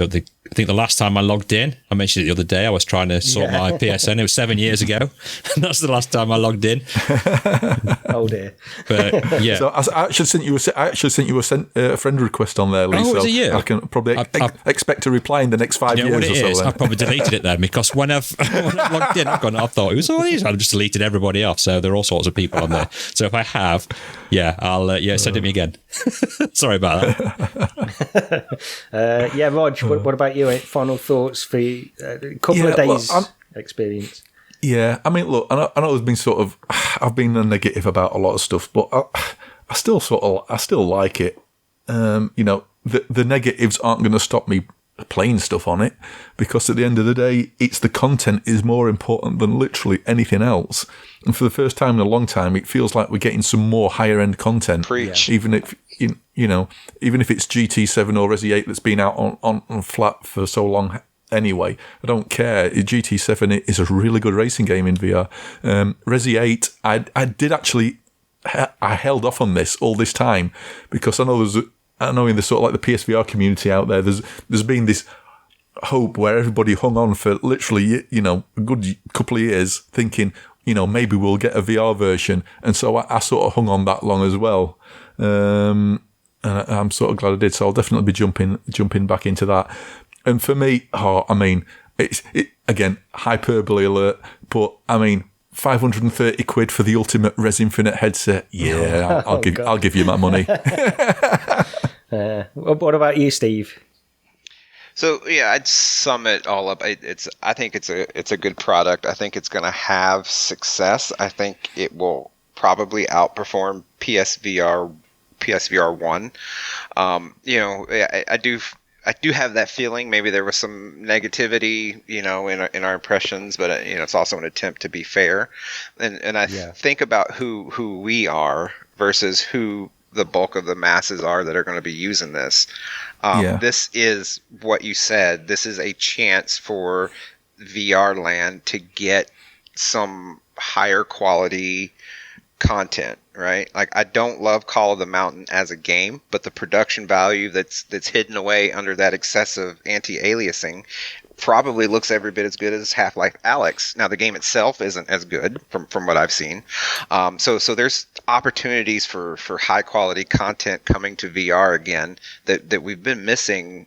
think the last time I logged in, I mentioned it the other day, I was trying to sort my PSN. It was 7 years ago. And that's the last time I logged in. Oh dear. But yeah. So I actually sent you a friend request on there, Lee. Oh, is it you? I can probably expect a reply in the next 5 years or so. Then. I've probably deleted it then, because when I've logged in, I thought, who's all these? I've just deleted everybody off. So there are all sorts of people on there. So if I have, I'll send it me again. Sorry about that. Rog, what about you? Final thoughts for a couple of days experience? Yeah, I mean, look, I know there's been I've been negative about a lot of stuff, but I still like it. The negatives aren't going to stop me playing stuff on it, because at the end of the day, it's the content is more important than literally anything else. And for the first time in a long time, it feels like we're getting some more higher end content. Preach. Even if even if it's GT7 or Resi 8 that's been out on flat for so long anyway, I don't care. GT7 is a really good racing game in VR. Resi 8, I did actually, I held off on this all this time, because I know in the sort of like the PSVR community out there, there's been this hope where everybody hung on for literally, a good couple of years thinking, maybe we'll get a VR version. And so I sort of hung on that long as well. And I'm sort of glad I did. So I'll definitely be jumping back into that. And for me, it's again, hyperbole alert, but 530 quid for the ultimate Res Infinite headset. Yeah, I'll give you my money. What about you, Steve? So I'd sum it all up. I think it's a good product. I think it's going to have success. I think it will probably outperform PSVR 1. I do have that feeling. Maybe there was some negativity, in our impressions, but it's also an attempt to be fair. And I think about who we are versus who the bulk of the masses are that are going to be using this. This is what you said. This is a chance for VR land to get some higher quality content, right? Like, I don't love Call of the Mountain as a game, but the production value that's hidden away under that excessive anti-aliasing probably looks every bit as good as Half-Life Alyx. Now, the game itself isn't as good from what I've seen. So there's opportunities for high quality content coming to VR again that we've been missing.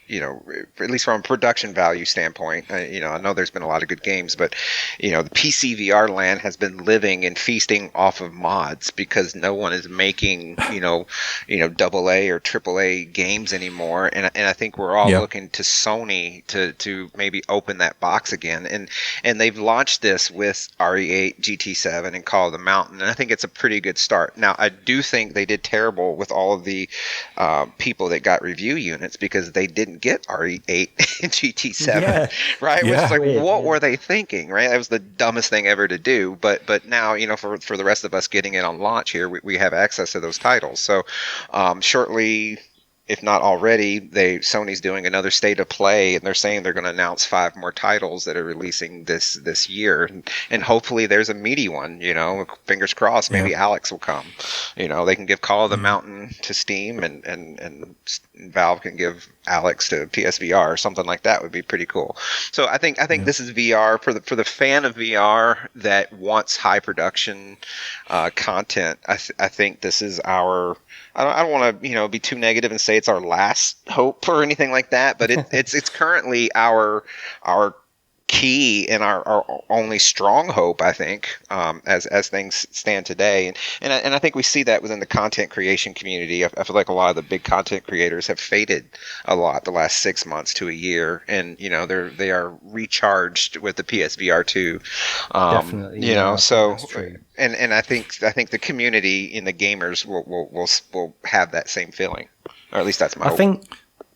At least from a production value standpoint. I know there's been a lot of good games, but the PC VR land has been living and feasting off of mods because no one is making AA or AAA games anymore. And I think we're all looking to Sony to maybe open that box again. And they've launched this with RE8, GT7, and Call of the Mountain, and I think it's a pretty good start. Now, I do think they did terrible with all of the people that got review units because they didn't get RE8 and GT7, right? Which is like, what were they thinking, right? That was the dumbest thing ever to do. But now, for the rest of us getting it on launch here, we have access to those titles. So shortly, if not already, Sony's doing another state of play, and they're saying they're going to announce 5 more titles that are releasing this year, and hopefully there's a meaty one. Fingers crossed, maybe Alyx will come. They can give Call of the Mountain to Steam, and Valve can give Alyx to PSVR or something like that would be pretty cool. So I think this is VR for the fan of VR that wants high production content. I think this is our. I don't want to be too negative and say it's our last hope or anything like that, but it's currently our key and our only strong hope, I think, as things stand today. And I think we see that within the content creation community. I feel like a lot of the big content creators have faded a lot the last 6 months to a year, and they are recharged with the PSVR2. Definitely, so that's true. And I think the community in the gamers will have that same feeling, or at least that's my hope.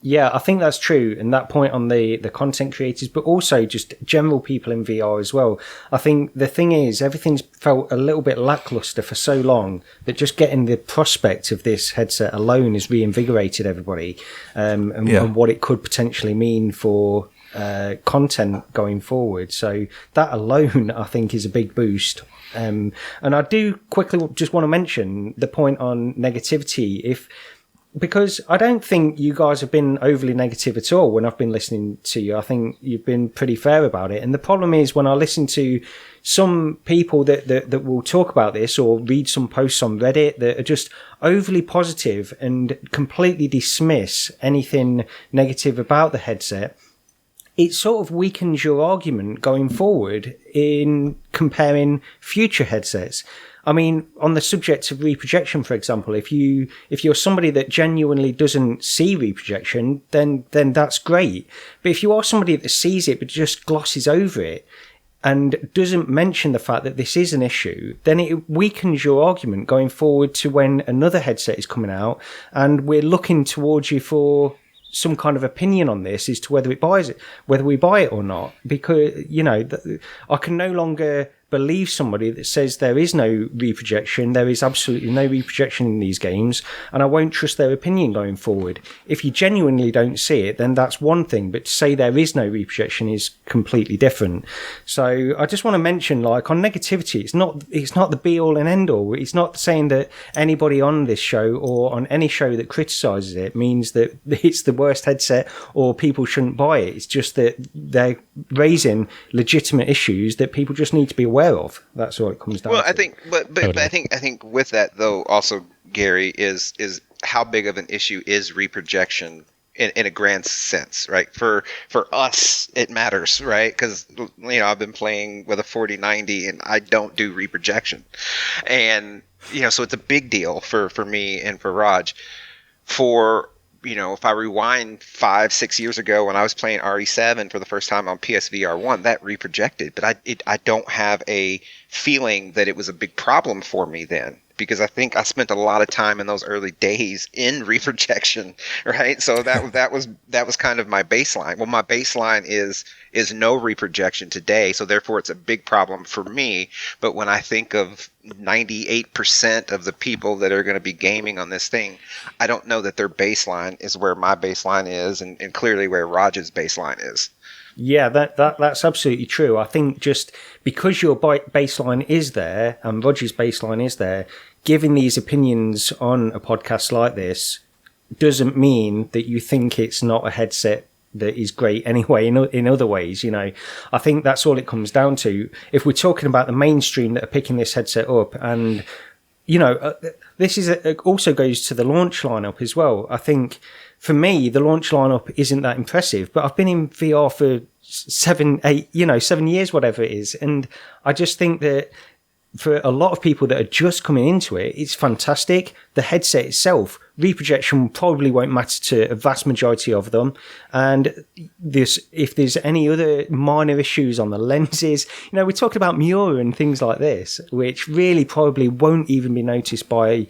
I think that's true, and that point on the content creators, but also just general people in VR as well. I think the thing is, everything's felt a little bit lackluster for so long that just getting the prospect of this headset alone has reinvigorated everybody, and what it could potentially mean for content going forward. So that alone, I think, is a big boost. And I do quickly just want to mention the point on negativity, because I don't think you guys have been overly negative at all when I've been listening to you. I think you've been pretty fair about it. And the problem is when I listen to some people that will talk about this or read some posts on Reddit that are just overly positive and completely dismiss anything negative about the headset, it sort of weakens your argument going forward in comparing future headsets. I mean, on the subject of reprojection, for example, if you're somebody that genuinely doesn't see reprojection, then that's great. But if you are somebody that sees it but just glosses over it and doesn't mention the fact that this is an issue, then it weakens your argument going forward to when another headset is coming out and we're looking towards you for some kind of opinion on this as to whether we buy it or not. Because, I can no longer believe somebody that says there is no reprojection. There is absolutely no reprojection in these games, and I won't trust their opinion going forward. If you genuinely don't see it, then that's one thing, but to say there is no reprojection is completely different. So I just want to mention, like, on negativity, it's not the be all and end all. It's not saying that anybody on this show or on any show that criticizes it means that it's the worst headset or people shouldn't buy it. It's just that they're raising legitimate issues that people just need to be aware of. That's all it comes down to. I think, but I think with that though, also, Gary, is how big of an issue is reprojection in a grand sense, right? For us, it matters, right? Because I've been playing with a 4090 and I don't do reprojection, and so it's a big deal for me and for Raj. If I rewind 5-6 years ago when I was playing RE7 for the first time on PSVR 1, that reprojected, but I don't have a feeling that it was a big problem for me then, because I think I spent a lot of time in those early days in reprojection, right? So that was kind of my baseline. Well, my baseline is no reprojection today, so therefore it's a big problem for me. But when I think of 98% of the people that are going to be gaming on this thing, I don't know that their baseline is where my baseline is, and clearly where Raj's baseline is. Yeah, that's absolutely true. I think just because your baseline is there and Roger's baseline is there, giving these opinions on a podcast like this doesn't mean that you think it's not a headset that is great anyway in other ways. I think that's all it comes down to. If we're talking about the mainstream that are picking this headset up, and this is also goes to the launch lineup as well. I think for me the launch lineup isn't that impressive, but I've been in VR for 7 years, whatever it is, and I just think that for a lot of people that are just coming into it, it's fantastic. The headset itself, reprojection probably won't matter to a vast majority of them. And if there's any other minor issues on the lenses, we talked about Miura and things like this, which really probably won't even be noticed by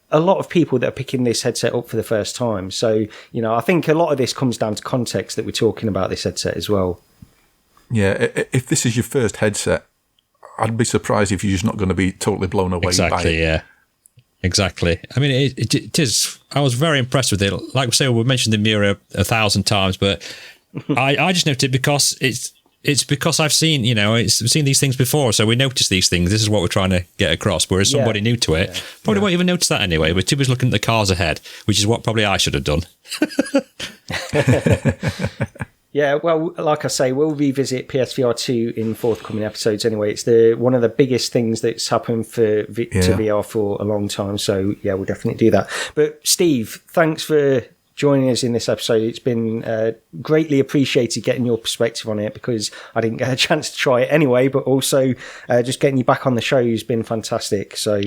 a lot of people that are picking this headset up for the first time. So, I think a lot of this comes down to context that we're talking about this headset as well. Yeah, if this is your first headset, I'd be surprised if you're just not going to be totally blown away by it. Exactly, yeah. Exactly. I mean, it is. I was very impressed with it. Like we say, we mentioned the Miura 1,000 times, but I just noted it because it's because I've seen, I've seen these things before, so we notice these things. This is what we're trying to get across. Whereas somebody new to it probably won't even notice that anyway. We're too busy looking at the cars ahead, which is what probably I should have done. Yeah, well, like I say, we'll revisit PSVR 2 in forthcoming episodes anyway. It's one of the biggest things that's happened to VR for a long time. So, yeah, we'll definitely do that. But, Steve, thanks for joining us in this episode. It's been greatly appreciated getting your perspective on it, because I didn't get a chance to try it anyway, but also just getting you back on the show has been fantastic. So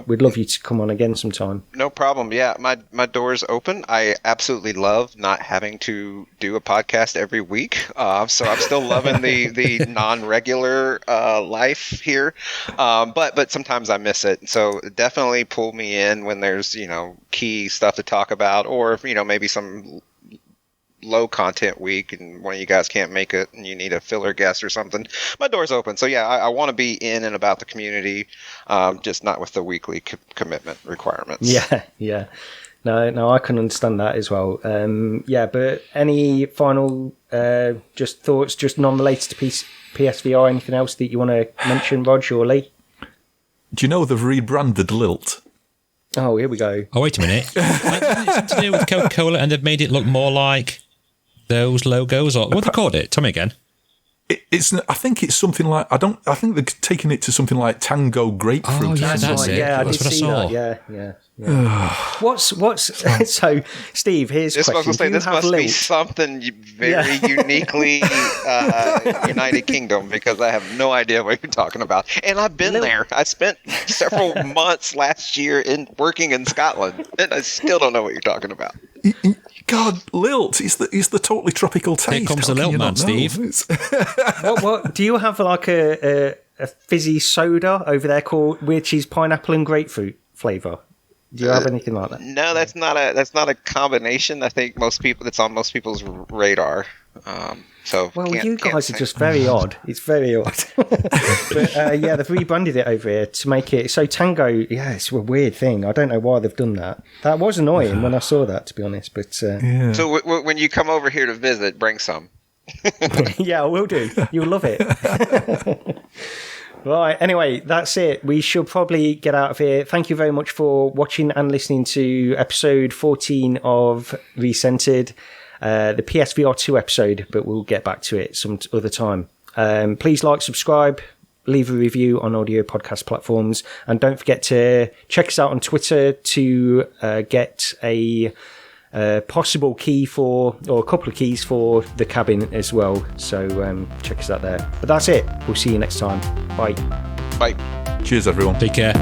we'd love you to come on again sometime. No problem. Yeah, my door's open. I absolutely love not having to do a podcast every week. So I'm still loving the non-regular life here. But sometimes I miss it. So definitely pull me in when there's, key stuff to talk about, or, maybe some low content week and one of you guys can't make it and you need a filler guest or something. My door's open. So yeah, I want to be in and about the community, just not with the weekly commitment requirements. Yeah. No, I can understand that as well. But any final just thoughts, just non-related to PSVR, anything else that you want to mention, Rog or Lee? Do you know they've rebranded Lilt? Oh, here we go. Oh, wait a minute. It's to do with Coca-Cola, and they've made it look more like those logos, or what they called it? Tell me again. I think it's something like, I think they're taking it to something like Tango Grapefruit. Oh, yeah, that's it. Yeah, I did That's what I see saw. that. Yeah. What's so, Steve, here's a question. This must be something very uniquely United Kingdom, because I have no idea what you're talking about. And I've been there. I spent several months last year working in Scotland, and I still don't know what you're talking about. God, Lilt, it's the totally tropical taste. Here comes the Lilt man, Steve. What do you have, like a fizzy soda over there which is pineapple and grapefruit flavour? Do you have anything like that? No, that's not a combination. I think it's on most people's radar. You guys are just very odd. It's very odd. But they've rebranded it over here to make it so Tango. Yeah, it's a weird thing. I don't know why they've done that. That was annoying when I saw that, to be honest. But So when you come over here to visit, bring some. Yeah, I will do. You'll love it. Right, anyway, that's it. We should probably get out of here. Thank you very much for watching and listening to episode 14 of Recentered, the PSVR 2 episode, but we'll get back to it some other time. Please like, subscribe, leave a review on audio podcast platforms, and don't forget to check us out on Twitter to get a possible key or a couple of keys for the cabin as well. So check us out there. But that's it. We'll see you next time. Bye. Bye. Cheers, everyone. Take care.